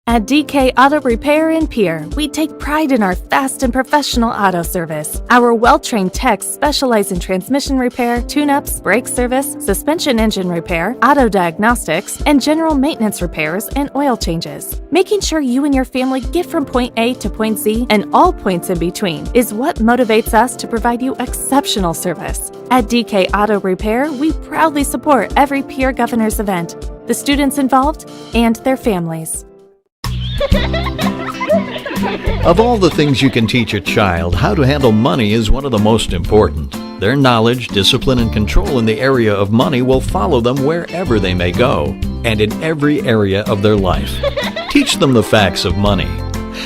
At DK Auto Repair in Pierre, we take pride in our fast and professional auto service. Our well-trained techs specialize in transmission repair, tune-ups, brake service, suspension engine repair, auto diagnostics, and general maintenance repairs and oil changes. Making sure you and your family get from point A to point Z and all points in between is what motivates us to provide you exceptional service. At DK Auto Repair, we proudly support every Pierre Governors event, the students involved, and their families. Of all the things you can teach a child, how to handle money is one of the most important. Their knowledge, discipline, and control in the area of money will follow them wherever they may go, and in every area of their life. Teach them the facts of money.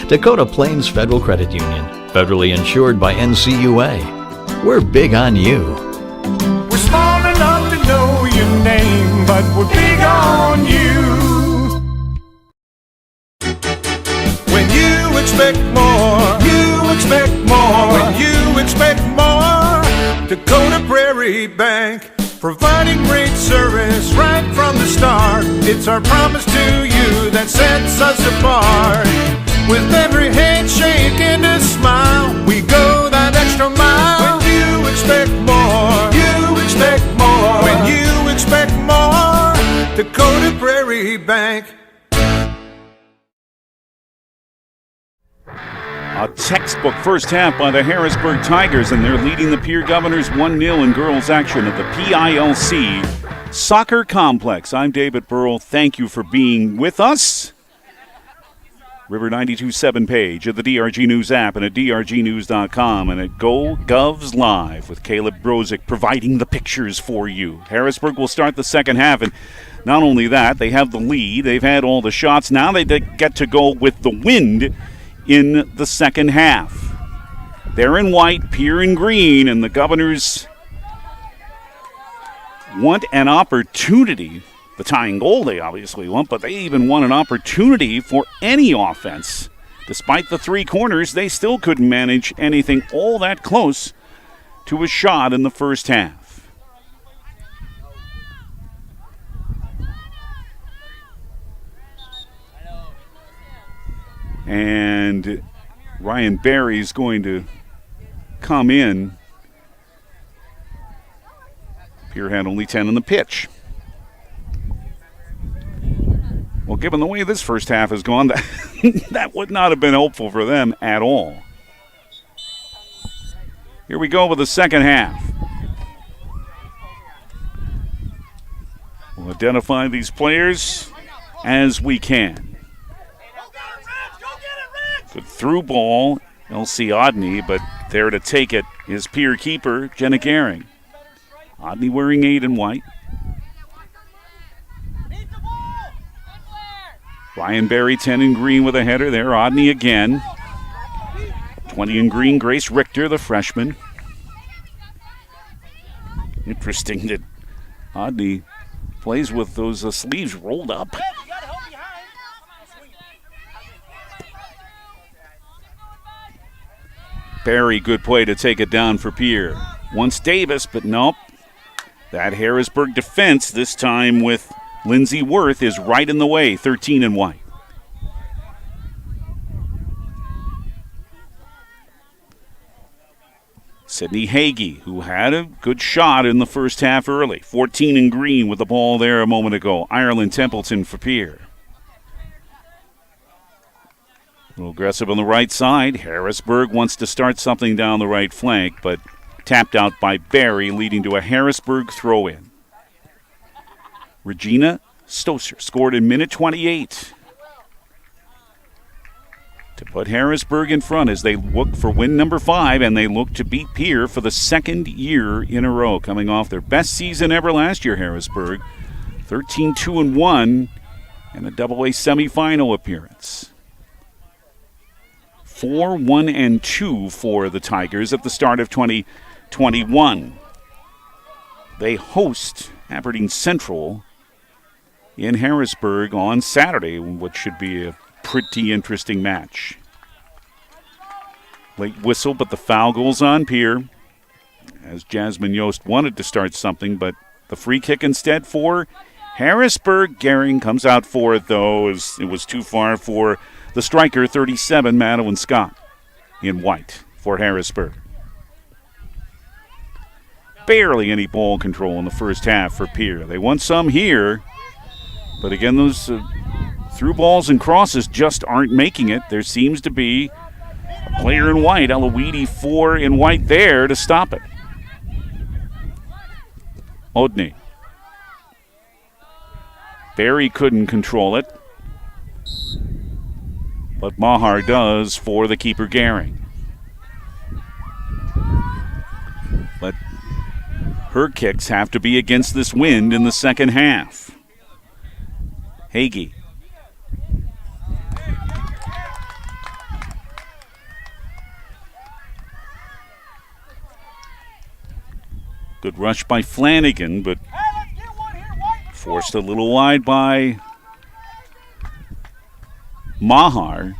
Dakota Plains Federal Credit Union, federally insured by NCUA. We're big on you. We're small enough to know your name, but we're big on you. Expect more, you expect more. When you expect more, Dakota Prairie Bank, providing great service right from the start. It's our promise to you that sets us apart. With every handshake and a smile, we go that extra mile. When you expect more, you expect more. When you expect more, Dakota Prairie Bank. A textbook first half by the Harrisburg Tigers, and they're leading the Pierre Governors 1-0 in girls action at the PILC Soccer Complex. I'm David Burrell. Thank you for being with us. River 92.7 page of the DRG News app and at drgnews.com and at GoGovs Live with Caleb Brozick providing the pictures for you. Harrisburg will start the second half, and not only that, they have the lead. They've had all the shots. Now they get to go with the wind in the second half. They're in white, Pierre in green, and the Governors want an opportunity. The tying goal they obviously want, but they even want an opportunity for any offense. Despite the three corners, they still couldn't manage anything all that close to a shot in the first half. And Ryan Barry's going to come in. Pierre had only 10 on the pitch. Well, given the way this first half has gone, that would not have been helpful for them at all. Here we go with the second half. We'll identify these players as we can. Good through ball, Elsie Odney, but there to take it is Pierre keeper Jenna Gehring. Odney wearing 8 in white. Ryan Barry 10 in green with a header there. Odney again. 20 in green, Grace Richter, the freshman. Interesting that Odney plays with those sleeves rolled up. Barry, good play to take it down for Pierre. Once Davis, but nope. That Harrisburg defense, this time with Lindsay Worth, is right in the way, 13 in white. Sydney Hagee, who had a good shot in the first half early. 14 in green with the ball there a moment ago. Ireland Templeton for Pierre. A little aggressive on the right side. Harrisburg wants to start something down the right flank, but tapped out by Barry, leading to a Harrisburg throw-in. Regina Stoser scored in minute 28 to put Harrisburg in front as they look for win number 5, and they look to beat Pierre for the second year in a row, coming off their best season ever last year. Harrisburg 13-2-1 and a AA semifinal appearance. 4-1-2 for the Tigers at the start of 2021. They host Aberdeen Central in Harrisburg on Saturday, which should be a pretty interesting match. Late whistle, but the foul goes on Pierre, as Jasmine Yost wanted to start something, but the free kick instead for Harrisburg. Gehring comes out for it, though, as it was too far for the striker, 37, Madeline Scott, in white for Harrisburg. Barely any ball control in the first half for Pierre. They won some here, but again, those through balls and crosses just aren't making it. There seems to be a player in white, Eloise 4 in white there to stop it. Odney. Barry couldn't control it, but Mahar does for the keeper, Gehring. But her kicks have to be against this wind in the second half. Hagee. Good rush by Flanagan, but forced a little wide by Mahar.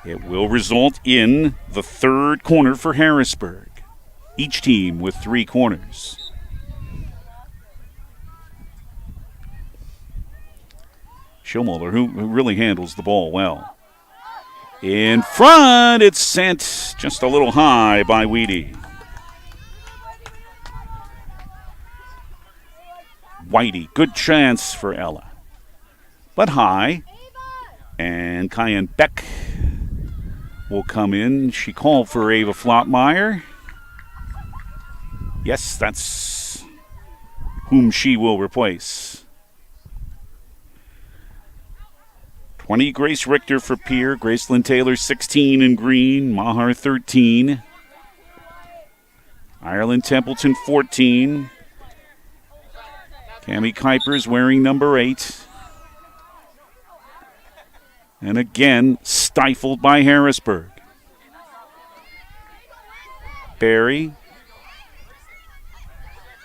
It will result in the third corner for Harrisburg. Each team with 3 corners. Schillmuller, who really handles the ball well. In front, it's sent just a little high by Weedy. Whitey, good chance for Ella, but high. And Cayenne Beck will come in. She called for Ava Flottmeyer. Yes, that's whom she will replace. 20, Grace Richter for Pierre. Gracelyn Taylor, 16 in green. Mahar, 13. Ireland Templeton, 14. Cammie Kuipers wearing number 8. And again, stifled by Harrisburg. Barry.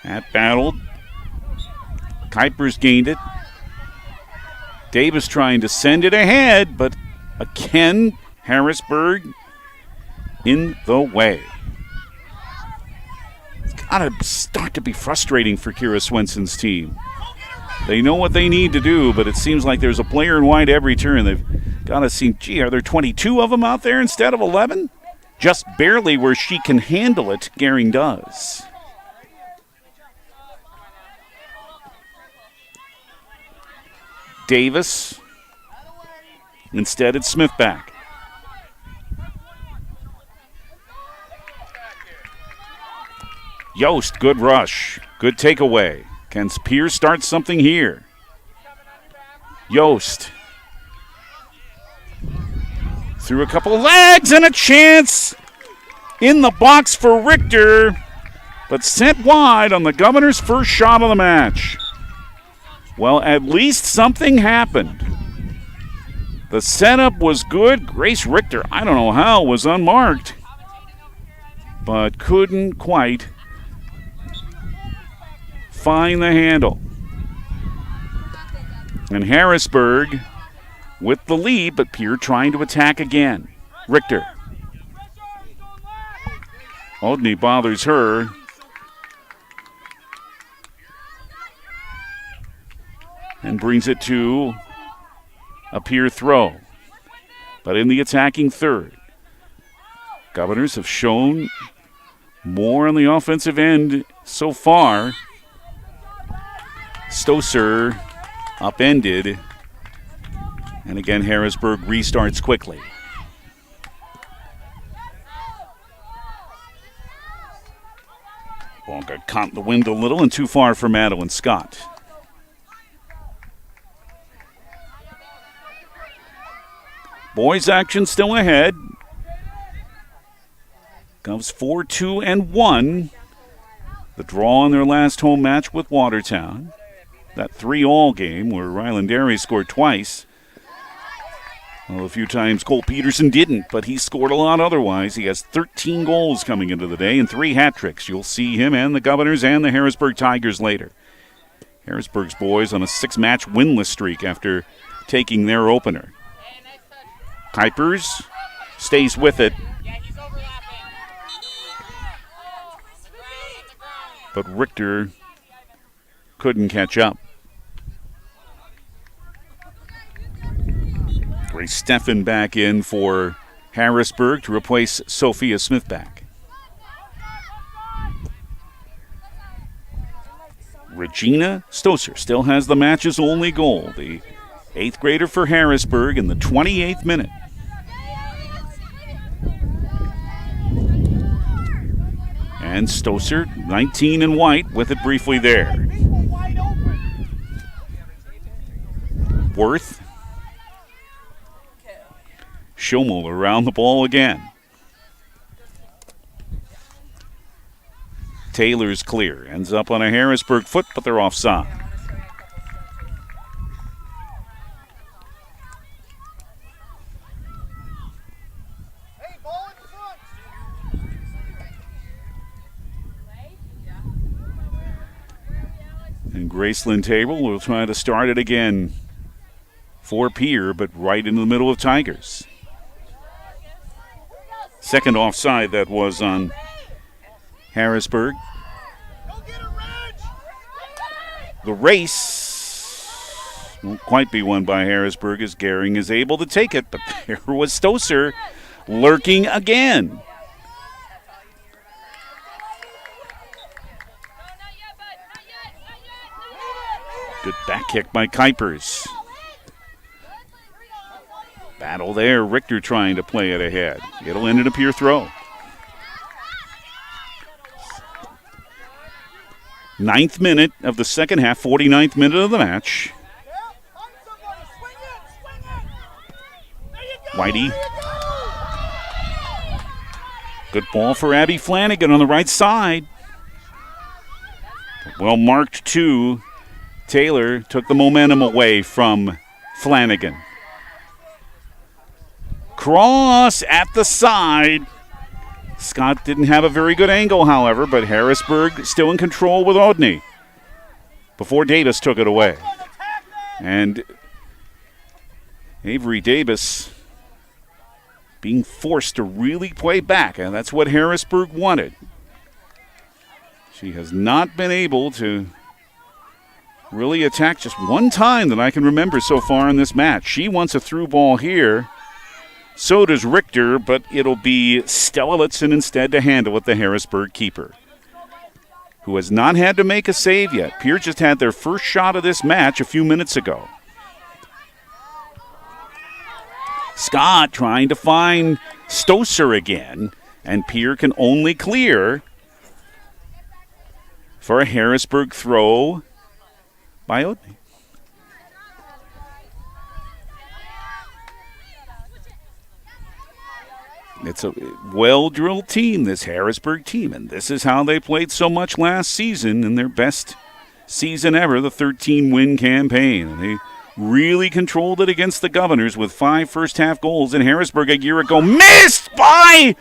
That battled. Kuipers gained it. Davis trying to send it ahead, but again, Harrisburg in the way. It's got to start to be frustrating for Kira Swenson's team. They know what they need to do, but it seems like there's a player in white every turn. They've got to see, gee, are there 22 of them out there instead of 11? Just barely where she can handle it, Gehring does. Davis. Instead, it's Smith back. Yost, good rush. Good takeaway. Can Pierce start something here? Yost. Through a couple of legs and a chance in the box for Richter, but sent wide on the Governor's first shot of the match. Well, at least something happened. The setup was good. Grace Richter, I don't know how, was unmarked, but couldn't quite find the handle. And Harrisburg with the lead, but Pierre trying to attack again. Richter. Odney bothers her. And brings it to a Pierre throw. But in the attacking third, Governors have shown more on the offensive end so far. Stoser upended And again, Harrisburg restarts quickly. Ball got caught in the wind a little and too far for Madeline Scott. Boys action still ahead. Govs 4-2-1. The draw in their last home match with Watertown. That 3-all game where Ryland Dairy scored twice. Well, a few times Cole Peterson didn't, but he scored a lot otherwise. He has 13 goals coming into the day and 3 hat tricks. You'll see him and the Governors and the Harrisburg Tigers later. Harrisburg's boys on a 6-match winless streak after taking their opener. Kuipers stays with it. But Richter couldn't catch up. Grace Steffen back in for Harrisburg to replace Sophia Smithback. Regina Stoser still has the match's only goal. The 8th grader for Harrisburg in the 28th minute. And Stoser, 19 in white, with it briefly there. Worth. Schomel around the ball again. Taylor's clear. Ends up on a Harrisburg foot, but they're offside. And Graceland Table will try to start it again for Pierre, but right into the middle of Tigers. Second offside that was on Harrisburg. The race won't quite be won by Harrisburg as Gehring is able to take it, but there was Stoser lurking again. Good back kick by Kuipers. Battle there. Richter trying to play it ahead. It'll end in a Pierre throw. 9th minute of the second half, 49th minute of the match. Whitey. Good ball for Abby Flanagan on the right side. Well marked too. Taylor took the momentum away from Flanagan. Cross at the side. Scott didn't have a very good angle, however, but Harrisburg still in control with Odney before Davis took it away. And Avery Davis being forced to really play back, and that's what Harrisburg wanted. She has not been able to really attack just one time that I can remember so far in this match. She wants a through ball here. So does Richter, but it'll be Stella Litzen instead to handle it, the Harrisburg keeper, who has not had to make a save yet. Pierre just had their first shot of this match a few minutes ago. Scott trying to find Stoser again, and Pierre can only clear for a Harrisburg throw by Odney. It's a well-drilled team, this Harrisburg team, and this is how they played so much last season in their best season ever, the 13-win campaign. And they really controlled it against the Governors with 5 first-half goals in Harrisburg a year ago. Missed by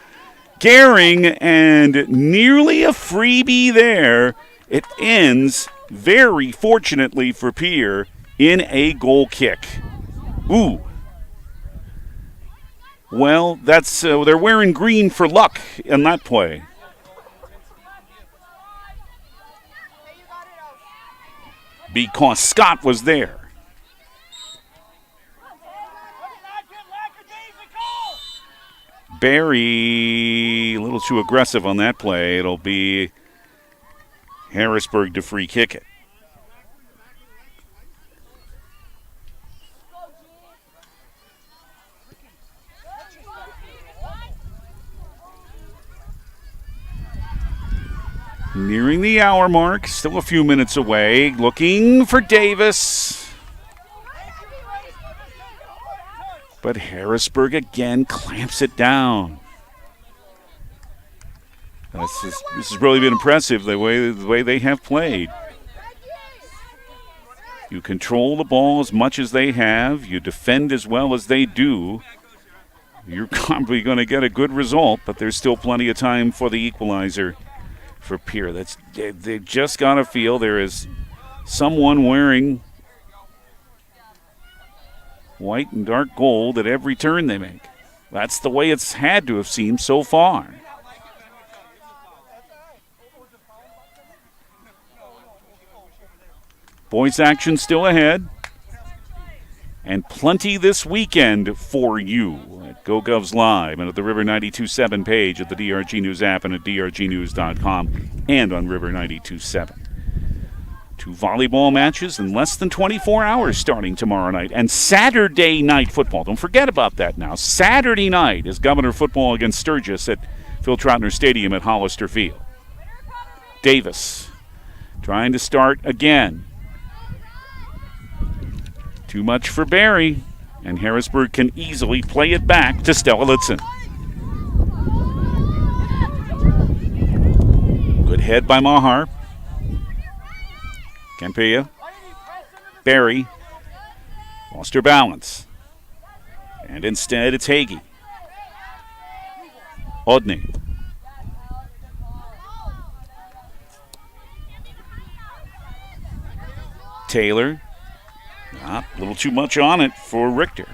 Gehring, and nearly a freebie there. It ends, very fortunately for Pierre, in a goal kick. Ooh. Well, that's they're wearing green for luck in that play. Because Scott was there. Barry, a little too aggressive on that play. It'll be Harrisburg to free kick it. Nearing the hour mark, still a few minutes away. Looking for Davis. But Harrisburg again clamps it down. This has really been impressive, the way they have played. You control the ball as much as they have. You defend as well as they do. You're probably going to get a good result, but there's still plenty of time for the equalizer for Pierre. They've just got to feel there is someone wearing white and dark gold at every turn they make. That's the way it's had to have seemed so far. Boys action still ahead. And plenty this weekend for you at GoGovs Live and at the River 92.7 page at the DRG News app and at drgnews.com and on River 92.7. 2 volleyball matches in less than 24 hours starting tomorrow night. And Saturday night football. Don't forget about that now. Saturday night is Governor football against Sturgis at Phil Troutner Stadium at Hollister Field. Davis trying to start again. Too much for Barry, and Harrisburg can easily play it back to Stella Litzen. Good head by Mahar. Campea. Barry. Lost her balance. And instead it's Hagee. Odney. Taylor. A little too much on it for Richter.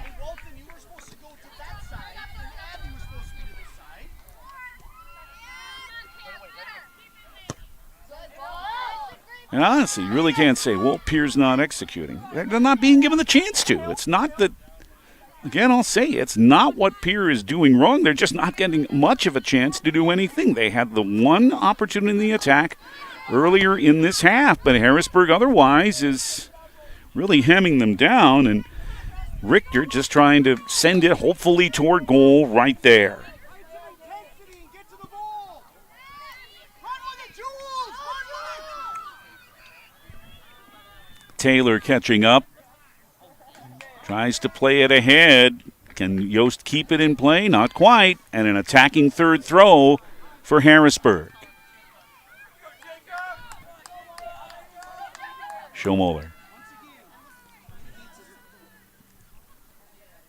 And honestly, you really can't say, well, Pierre's not executing. They're not being given the chance to. It's not that, again, I'll say, it's not what Pierre is doing wrong. They're just not getting much of a chance to do anything. They had the one opportunity in the attack earlier in this half, but Harrisburg otherwise is really hemming them down, and Richter just trying to send it hopefully toward goal right there. Taylor catching up. Tries to play it ahead. Can Yost keep it in play? Not quite. And an attacking third throw for Harrisburg. Schomoller.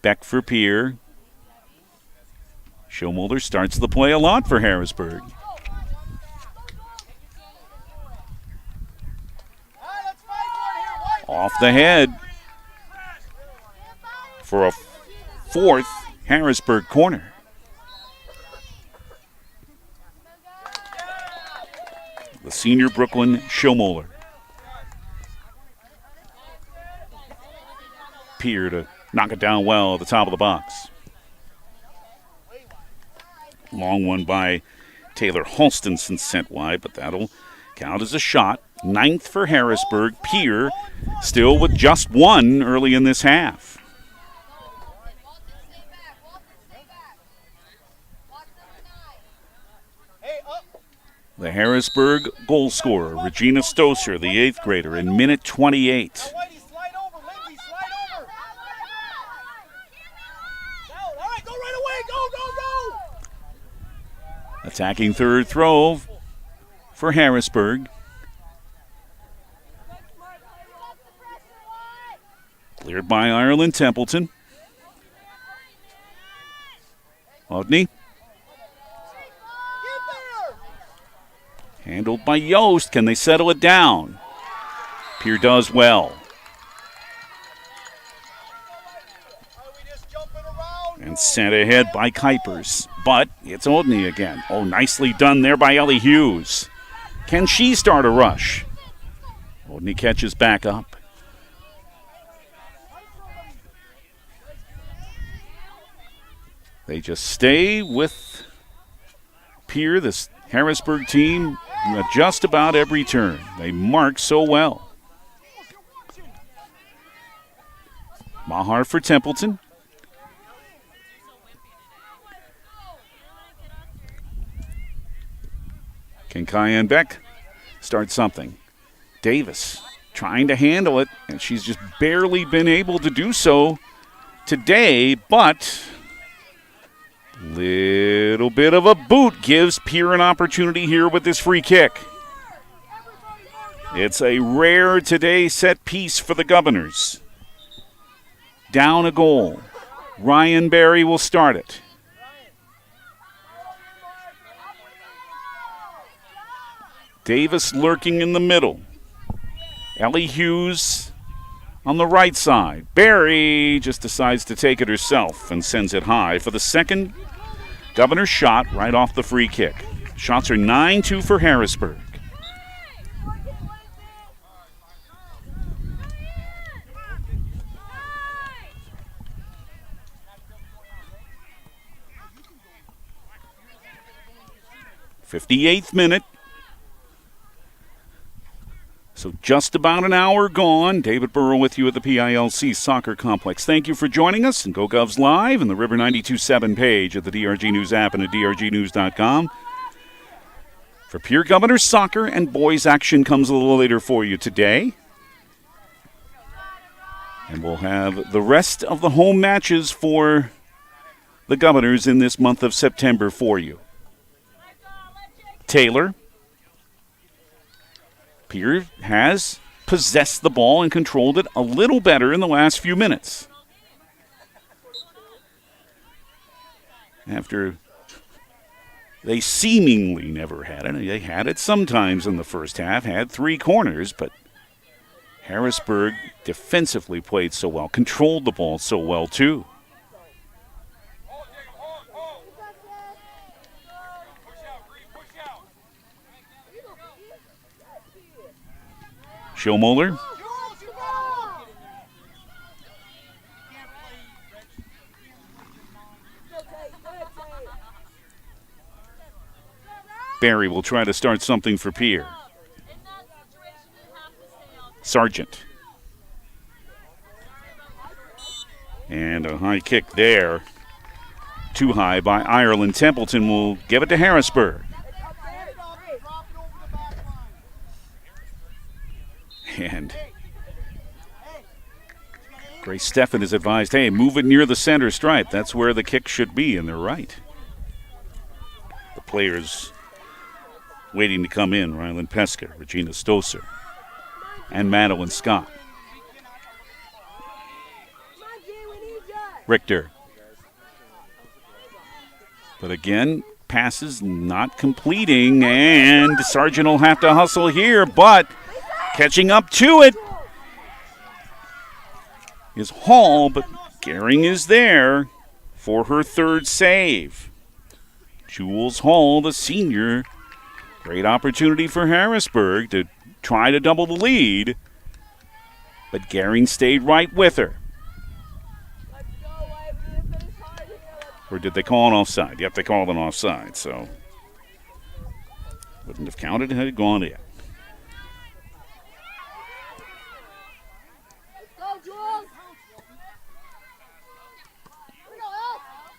Beck for Pierre. Schomoller starts the play a lot for Harrisburg. Off the head for a fourth Harrisburg corner. The senior Brooklyn Schomoller. Pierre to knock it down well at the top of the box. Long one by Taylor Halstonson sent wide, but that'll count as a shot. 9th for Harrisburg. Pierre still with just one early in this half. The Harrisburg goal scorer, Regina Stoser, the 8th grader, in minute 28. Attacking third throw for Harrisburg. Cleared by Ireland Templeton. Odney. Handled by Yost. Can they settle it down? Pierre does well. And sent ahead by Kuipers. But it's Odney again. Oh, nicely done there by Ellie Hughes. Can she start a rush? Odney catches back up. They just stay with Pierre, this Harrisburg team, at just about every turn. They mark so well. Mahar for Templeton. Kincaid Beck start something. Davis trying to handle it, and she's just barely been able to do so today, but little bit of a boot gives Pierre an opportunity here with this free kick. It's a rare today set piece for the Governors. Down a goal. Ryan Berry will start it. Davis lurking in the middle. Ellie Hughes on the right side. Berry just decides to take it herself and sends it high for the second Governor shot right off the free kick. Shots are 9-2 for Harrisburg. '58th minute. So just about an hour gone. David Burrow with you at the PILC Soccer Complex. Thank you for joining us and Go Govs Live and the River 92.7 page at the DRG News app and at drgnews.com. For Pierre Governors Soccer and boys action comes a little later for you today. And we'll have the rest of the home matches for the Governors in this month of September for you. Taylor. Pierre has possessed the ball and controlled it a little better in the last few minutes. After they seemingly never had it. They had it sometimes in the first half, had 3 corners, but Harrisburg defensively played so well, controlled the ball so well too. Schillmoeller. Barry will try to start something for Pierre. Sargent. And a high kick there. Too high by Ireland. Templeton will give it to Harrisburg. And Grace Steffen is advised, hey, move it near the center stripe. That's where the kick should be, and they're right. The players waiting to come in, Ryland Pesca, Regina Stoser, and Madeline Scott. Richter. But again, passes not completing, and Sargent will have to hustle here, but catching up to it is Hall, but Gehring is there for her third save. Jules Hall, the senior. Great opportunity for Harrisburg to try to double the lead, but Gehring stayed right with her. Or did they call an offside? Yep, they called an offside, so wouldn't have counted had it gone in.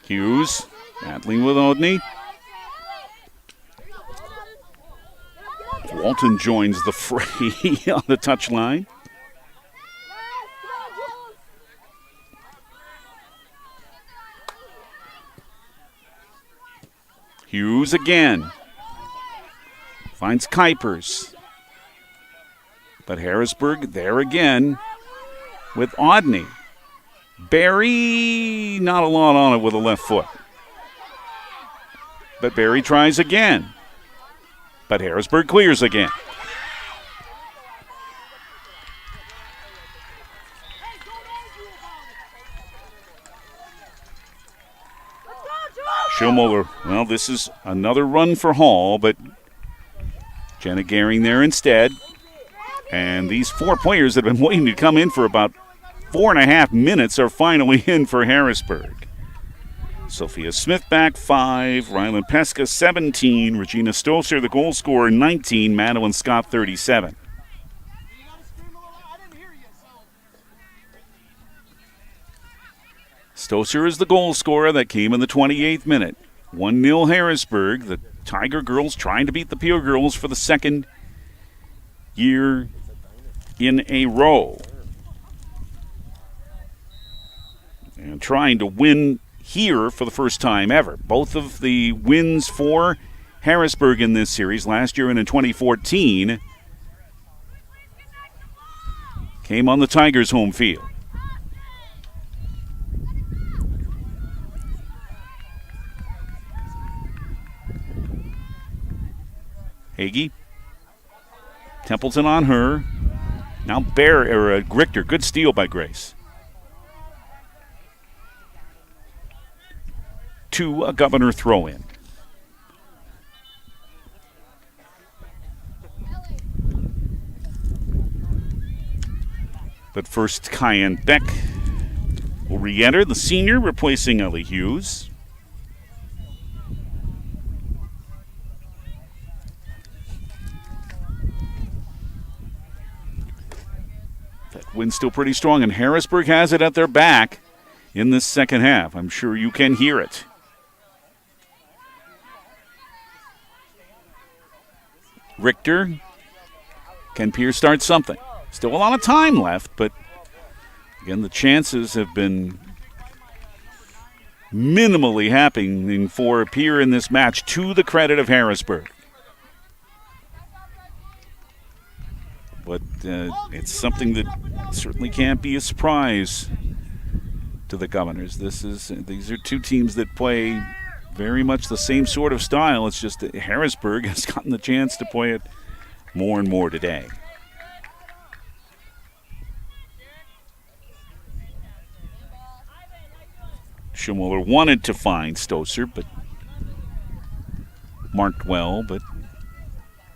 Hughes battling with Odney. Walton joins the fray on the touchline. Hughes again. Finds Kuipers. But Harrisburg there again with Odney. Barry, not a lot on it with a left foot. But Barry tries again. But Harrisburg clears again. Schillmoeller, well, this is another run for Hall, but Jenna Gehring there instead. And these 4 players that have been waiting to come in for about 4.5 minutes are finally in for Harrisburg. Sophia Smith back 5, Ryland Pesca 17, Regina Stoser, the goal scorer, 19, Madeline Scott 37. Stoser is the goal scorer that came in the 28th minute. 1-0 Harrisburg. The Tiger girls trying to beat the Pierre girls for the second year in a row. And trying to win here for the first time ever. Both of the wins for Harrisburg in this series last year and in 2014 came on the Tigers' home field. Hagee. Templeton on her. Now Richter. Good steal by Grace. To a Governor throw-in. But first, Cayenne Beck will re-enter, the senior, replacing Ellie Hughes. That wind's still pretty strong, and Harrisburg has it at their back in this second half. I'm sure you can hear it. Richter. Can Pierce start something? Still a lot of time left, but again, the chances have been minimally happening for Pierre in this match, to the credit of Harrisburg. But it's something that certainly can't be a surprise to the Governors. These are two teams that play very much the same sort of style. It's just that Harrisburg has gotten the chance to play it more and more today. Schmuller wanted to find Stoser, but marked well, but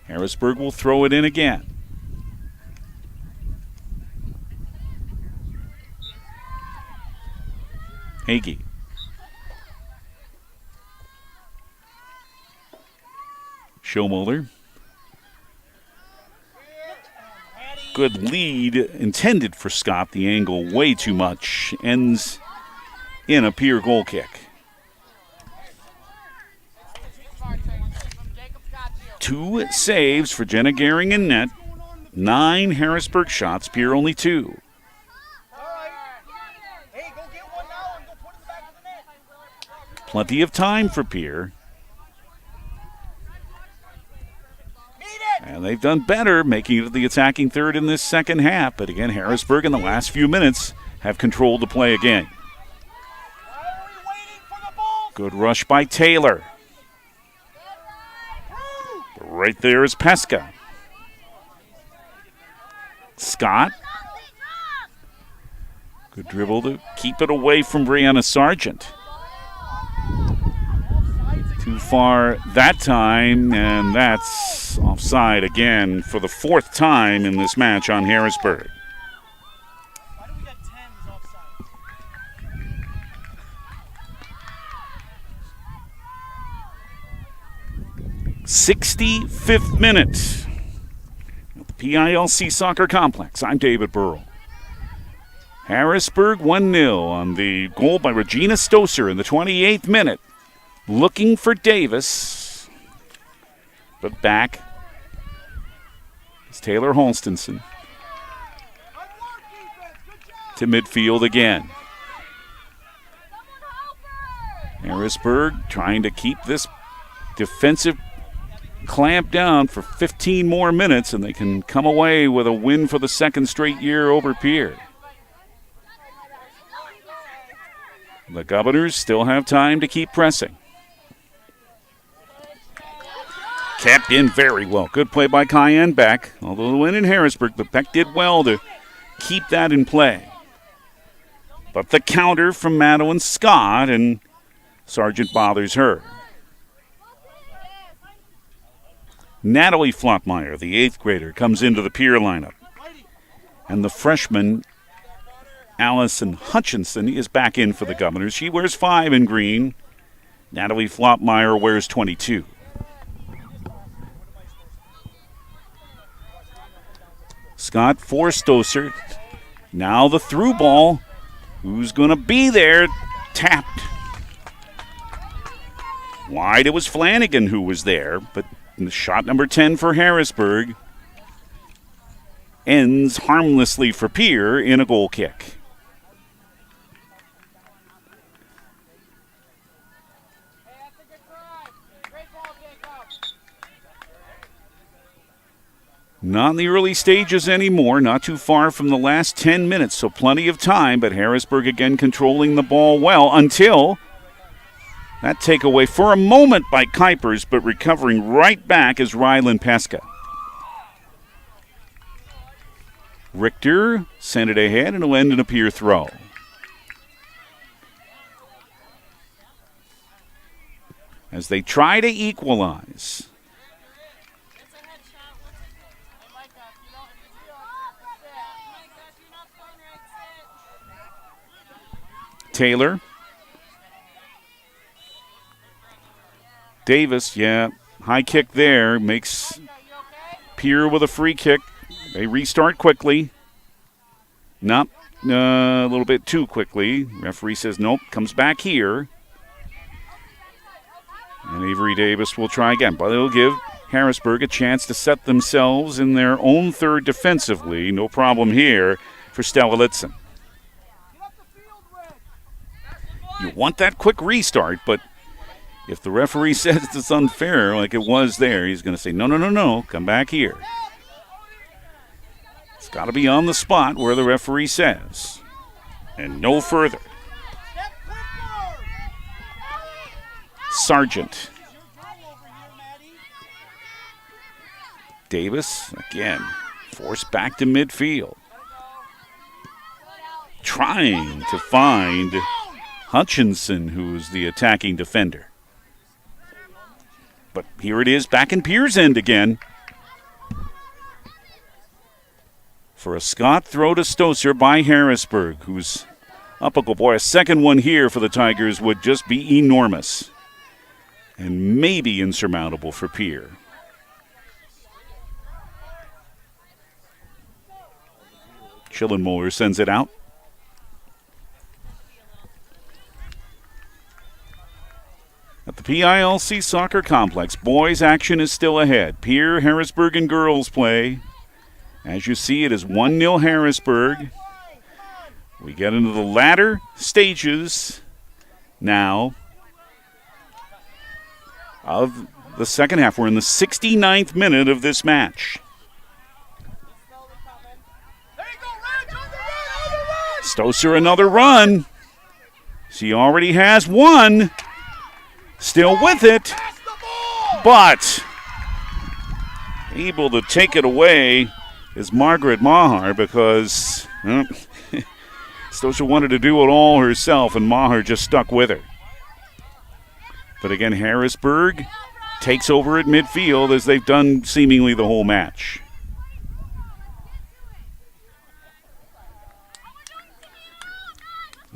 Harrisburg will throw it in again. Hagee. Schmuller. Good lead intended for Scott. The angle way too much. Ends in a Pierre goal kick. 2 saves for Jenna Gehring in net. 9 Harrisburg shots. Pierre only 2. Plenty of time for Pierre. And they've done better, making it the attacking third in this second half. But again, Harrisburg in the last few minutes have controlled the play again. Good rush by Taylor. Right there is Pesca. Scott. Good dribble to keep it away from Brianna Sargent. Too far that time, and that's offside again for the 4th time in this match on Harrisburg. Why do we got 10s offside? 65th minute at the PILC Soccer Complex. I'm David Burrell. Harrisburg 1-0 on the goal by Regina Stoser in the 28th minute. Looking for Davis, but back is Taylor Holstonson to midfield again. Harrisburg trying to keep this defensive clamp down for 15 more minutes, and they can come away with a win for the 2nd straight year over Pierre. The Governors still have time to keep pressing. Kept in very well. Good play by Cayenne Beck. Although the win in Harrisburg, but Beck did well to keep that in play. But the counter from Madeline Scott, and Sargent bothers her. Natalie Flottmeyer, the 8th grader, comes into the Pierre lineup. And the freshman, Allison Hutchinson, is back in for the Governors. She wears 5 in green. Natalie Flottmeyer wears 22. Scott for Stoser. Now the through ball. Who's going to be there? Tapped. Wide, it was Flanagan who was there, but shot number 10 for Harrisburg ends harmlessly for Pierre in a goal kick. Not in the early stages anymore, not too far from the last 10 minutes, so plenty of time, but Harrisburg again controlling the ball well until that takeaway for a moment by Kuipers, but recovering right back is Rylan Pesca. Richter sent it ahead and it'll end in a Pierre throw. As they try to equalize. Taylor. Davis, high kick there, makes Pierre with a free kick. They restart quickly. Nope, a little bit too quickly. Referee says nope, comes back here. And Avery Davis will try again, but it'll give Harrisburg a chance to set themselves in their own third defensively. No problem here for Stella Litzen. You want that quick restart, but if the referee says it's unfair, like it was there, he's going to say, no, come back here. It's got to be on the spot where the referee says, and no further. Sargent. Davis, again, forced back to midfield. Trying to find Hutchinson, who's the attacking defender. But here it is, back in Pierre's end again. For a Scott throw to Stoser by Harrisburg, who's up a goal. Boy, a second one here for the Tigers would just be enormous. And maybe insurmountable for Pierre. Schillenmoller sends it out. At the PILC Soccer Complex, boys action is still ahead. Pierre, Harrisburg, and girls play. As you see, it is 1-0 Harrisburg. We get into the latter stages now of the second half. We're in the 69th minute of this match. Stoser another run. She already has one. Still with it, but able to take it away is Margaret Maher because Stoser wanted to do it all herself and Maher just stuck with her. But again, Harrisburg takes over at midfield as they've done seemingly the whole match.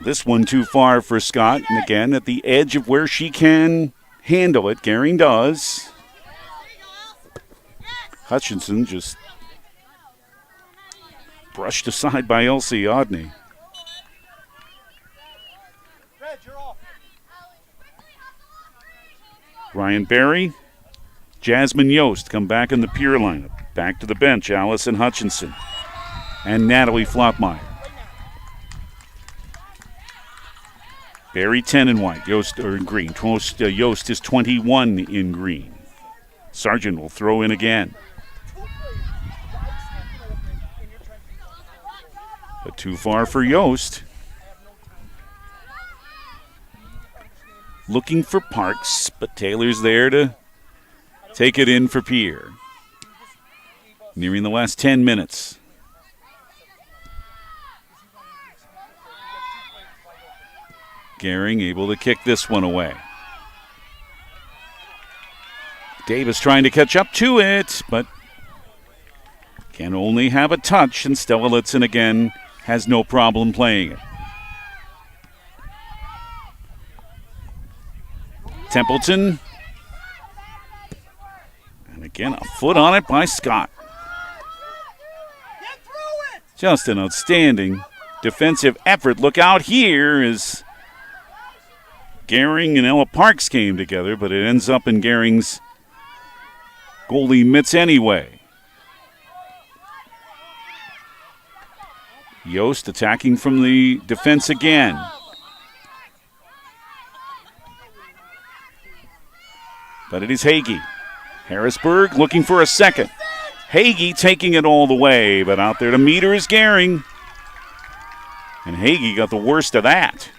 This one too far for Scott, and again at the edge of where she can handle it. Gehring does. Hutchinson just brushed aside by Elsie Odney. Ryan Berry, Jasmine Yost come back in the Pierre lineup. Back to the bench, Allison Hutchinson and Natalie Flottmeyer. Berry 10 in white, Yost or in green. Yost is 21 in green. Sargent will throw in again. But too far for Yost. Looking for Parks, but Taylor's there to take it in for Pierre. Nearing the last 10 minutes. Gehring able to kick this one away. Davis trying to catch up to it, but can only have a touch, and Stella Litzen again has no problem playing it. Templeton. And again, a foot on it by Scott. Just an outstanding defensive effort. Look out here as Gehring and Ella Parks came together, but it ends up in Gehring's goalie mitts anyway. Yost attacking from the defense again. But it is Hagee. Harrisburg looking for a second. Hagee taking it all the way, but out there to meet her is Gehring. And Hagee got the worst of that.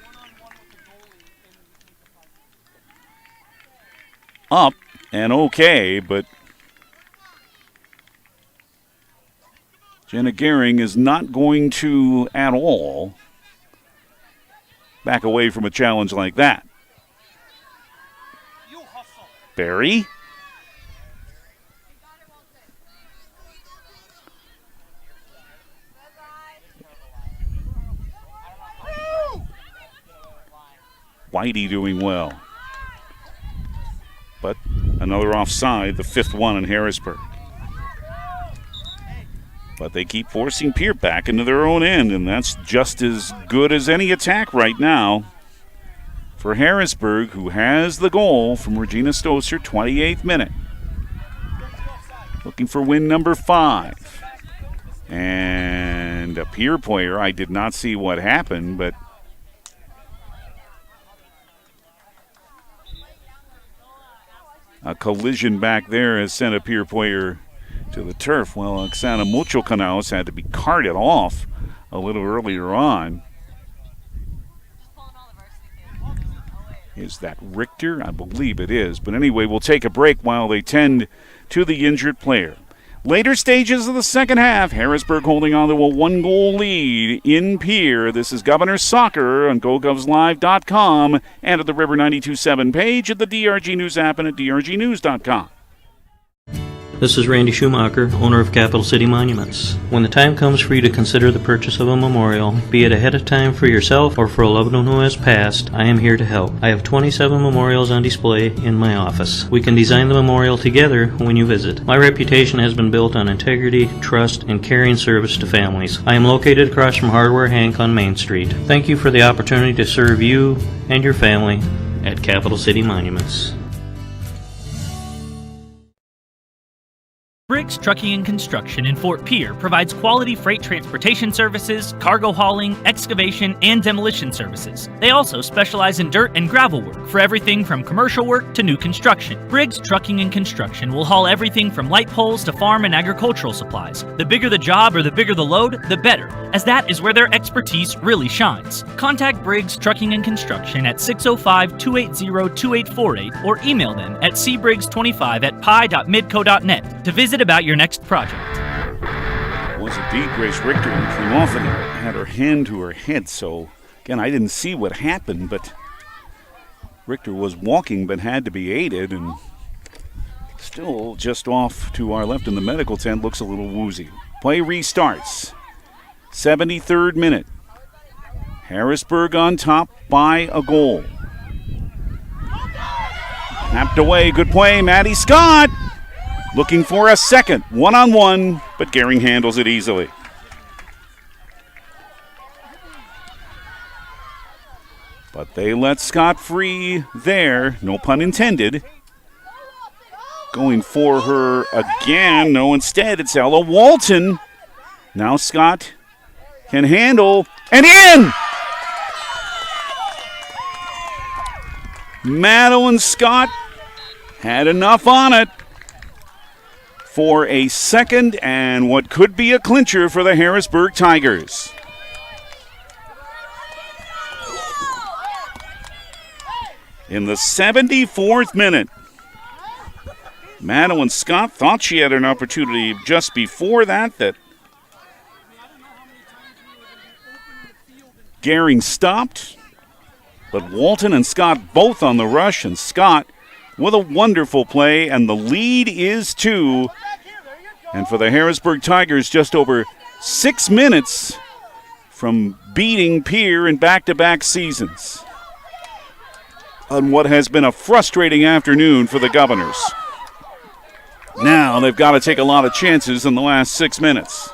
Up and okay, but Jenna Gehring is not going to at all back away from a challenge like that. Barry. Whitey doing well. But another offside, the 5th one in Harrisburg. But they keep forcing Pierre back into their own end, and that's just as good as any attack right now for Harrisburg, who has the goal from Regina Stoser, 28th minute. Looking for win number 5. And a Pierre player, I did not see what happened, but a collision back there has sent a Pierre player to the turf. Well, Oksana Mucho-Canales had to be carted off a little earlier on. Is that Richter? I believe it is. But anyway, we'll take a break while they tend to the injured player. Later stages of the second half, Harrisburg holding on to a 1-goal lead in Pierre. This is Governors Soccer on GoGovsLive.com and at the River 92.7 page at the DRG News app and at drgnews.com. This is Randy Schumacher, owner of Capital City Monuments. When the time comes for you to consider the purchase of a memorial, be it ahead of time for yourself or for a loved one who has passed, I am here to help. I have 27 memorials on display in my office. We can design the memorial together when you visit. My reputation has been built on integrity, trust, and caring service to families. I am located across from Hardware Hank on Main Street. Thank you for the opportunity to serve you and your family at Capital City Monuments. Briggs Trucking and Construction in Fort Pierre provides quality freight transportation services, cargo hauling, excavation, and demolition services. They also specialize in dirt and gravel work for everything from commercial work to new construction. Briggs Trucking and Construction will haul everything from light poles to farm and agricultural supplies. The bigger the job or the bigger the load, the better, as that is where their expertise really shines. Contact Briggs Trucking and Construction at 605-280-2848 or email them at cbriggs25@pi.midco.net to visit about your next project. It was indeed Grace Richter who came off and had her hand to her head. So, again, I didn't see what happened, but Richter was walking but had to be aided, and still just off to our left in the medical tent, looks a little woozy. Play restarts. 73rd minute. Harrisburg on top by a goal. Tapped away, good play, Maddie Scott. Looking for a second, one-on-one, but Gehring handles it easily. But they let Scott free there, no pun intended. Going for her again, no, instead it's Ella Walton. Now Scott can handle, and in! Madeline Scott had enough on it for a second and what could be a clincher for the Harrisburg Tigers. In the 74th minute, Madeline Scott thought she had an opportunity just before that Gehring stopped, but Walton and Scott both on the rush, and Scott with a wonderful play, and the lead is 2. And for the Harrisburg Tigers, just over 6 minutes from beating Pierre in back-to-back seasons on what has been a frustrating afternoon for the Governors. Now they've got to take a lot of chances in the last 6 minutes.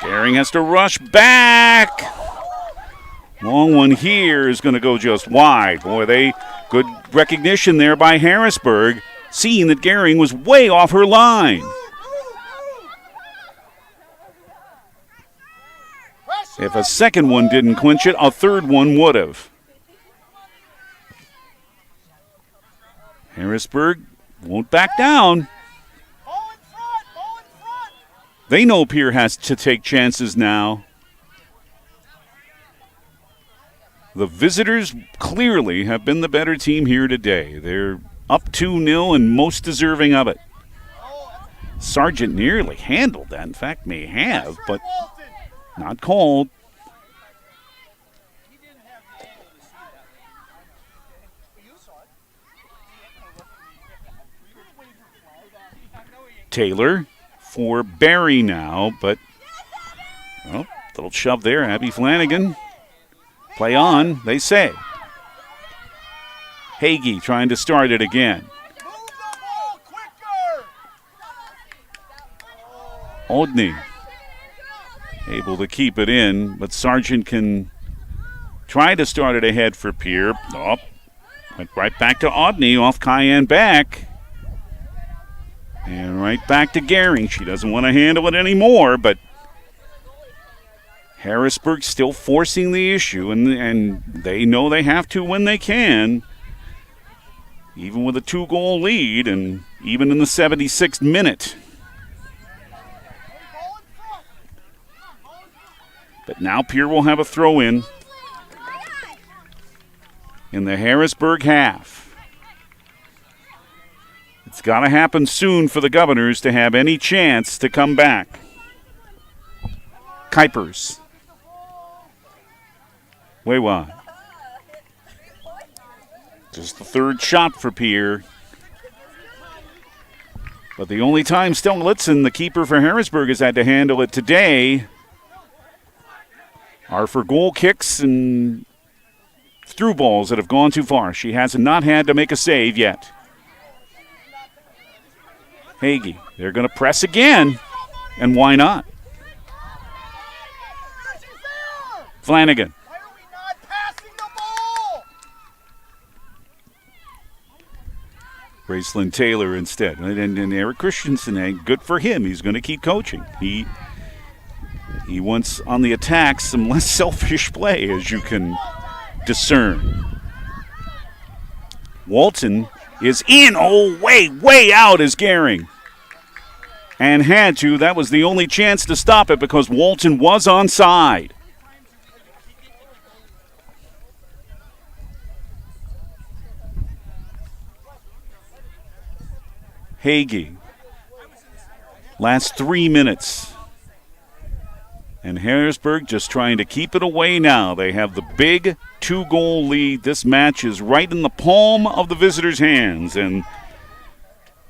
Gehring has to rush back. Long one here is going to go just wide. Boy, good recognition there by Harrisburg, seeing that Gehring was way off her line. If a second one didn't clinch it, a third one would have. Harrisburg won't back down. They know Pierre has to take chances now. The visitors clearly have been the better team here today. They're up 2-0 and most deserving of it. Sargent nearly handled that. In fact, may have, but not called. Taylor for Barry now, but well, little shove there. Abby Flanagan. Play on, they say. Hagee trying to start it again. Odney able to keep it in, but Sargent can try to start it ahead for Pierre. Oh, went right back to Odney off Cayenne back. And right back to Gehring. She doesn't want to handle it anymore, but Harrisburg still forcing the issue, and they know they have to when they can. Even with a 2-goal lead, and even in the 76th minute. But now Pierre will have a throw-in the Harrisburg half. It's got to happen soon for the Governors to have any chance to come back. Kuipers. Way wide. Just the third shot for Pierre. But the only time Stelnitzen, the keeper for Harrisburg, has had to handle it today are for goal kicks and through balls that have gone too far. She has not had to make a save yet. Hagee, they're going to press again, and why not? Flanagan. Graceland Taylor instead. And Eric Christensen, good for him. He's going to keep coaching. He wants on the attack some less selfish play, as you can discern. Walton is in. Oh, way out is Gehring. And had to. That was the only chance to stop it because Walton was onside. Hagee. Last 3 minutes. And Harrisburg just trying to keep it away now. They have the big 2-goal lead. This match is right in the palm of the visitors' hands. And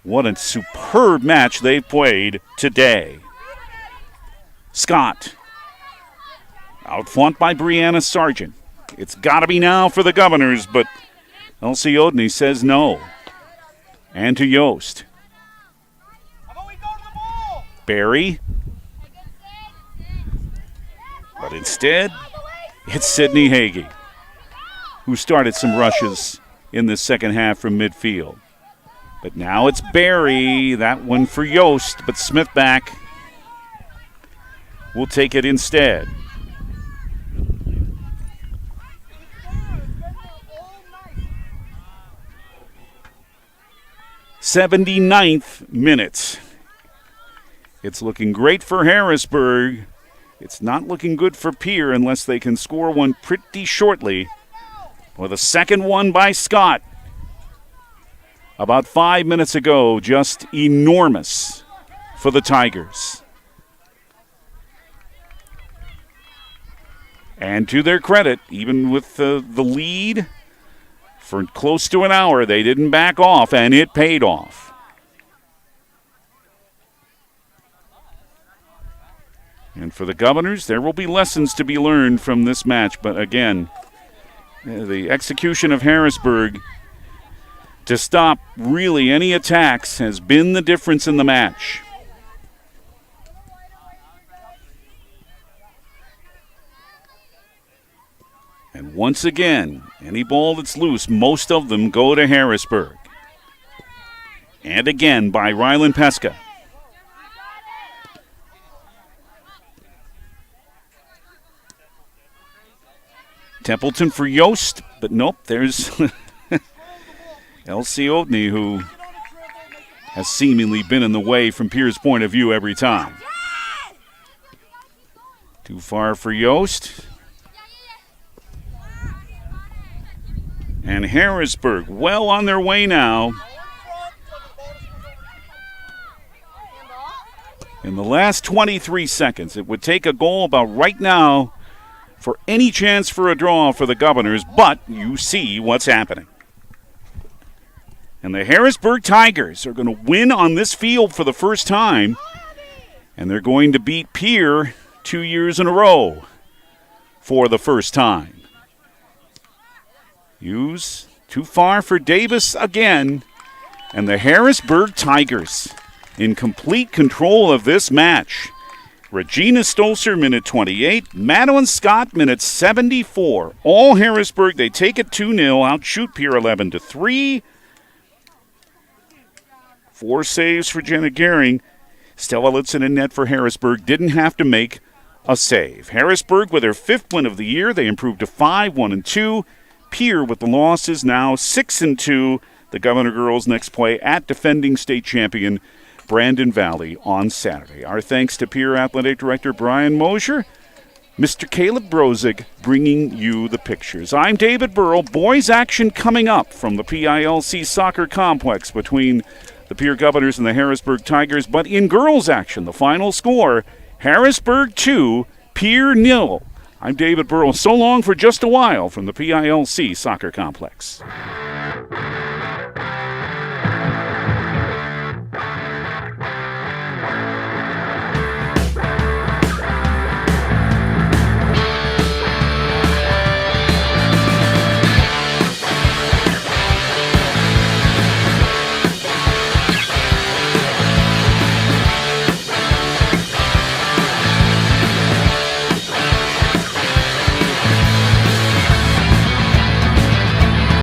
what a superb match they've played today. Scott. Outflanked by Brianna Sargent. It's got to be now for the Governors, but Elsie Odney says no. And to Yost. Barry. But instead, it's Sydney Hagee, who started some rushes in the second half from midfield. But now it's Barry, that one for Yost, but Smith back will take it instead. '79th minute. It's looking great for Harrisburg. It's not looking good for Pierre unless they can score one pretty shortly. With a second one by Scott. About 5 minutes ago, just enormous for the Tigers. And to their credit, even with the lead for close to an hour, they didn't back off, and it paid off. And for the Governors, there will be lessons to be learned from this match. But again, the execution of Harrisburg to stop really any attacks has been the difference in the match. And once again, any ball that's loose, most of them go to Harrisburg. And again by Rylan Pesca. Templeton for Yost, but nope, there's L.C. Odney, who has seemingly been in the way from Pierre's point of view every time. Too far for Yost. And Harrisburg well on their way now. In the last 23 seconds, it would take a goal about right now for any chance for a draw for the Governors, but you see what's happening. And the Harrisburg Tigers are going to win on this field for the first time, and they're going to beat Pierre 2 years in a row for the first time. Hughes too far for Davis again, and the Harrisburg Tigers in complete control of this match. Regina Stolzer, minute 28. Madeline Scott, minute 74. All Harrisburg, they take it 2-0, outshoot Pierre 11-3. 4 saves for Jenna Gehring. Stella Litzen in net for Harrisburg, didn't have to make a save. Harrisburg with their 5th win of the year, they improved to 5-1-2. Pierre with the losses now 6-2. The Governor girls next play at defending state champion Brandon Valley on Saturday. Our thanks to Pierre Athletic Director Brian Mosier, Mr. Caleb Brozig bringing you the pictures. I'm David Burrell. Boys action coming up from the PILC soccer complex between the Pierre Governors and the Harrisburg Tigers. But in girls action, the final score, Harrisburg 2, Pierre 0. I'm David Burrell. So long for just a while from the PILC Soccer Complex.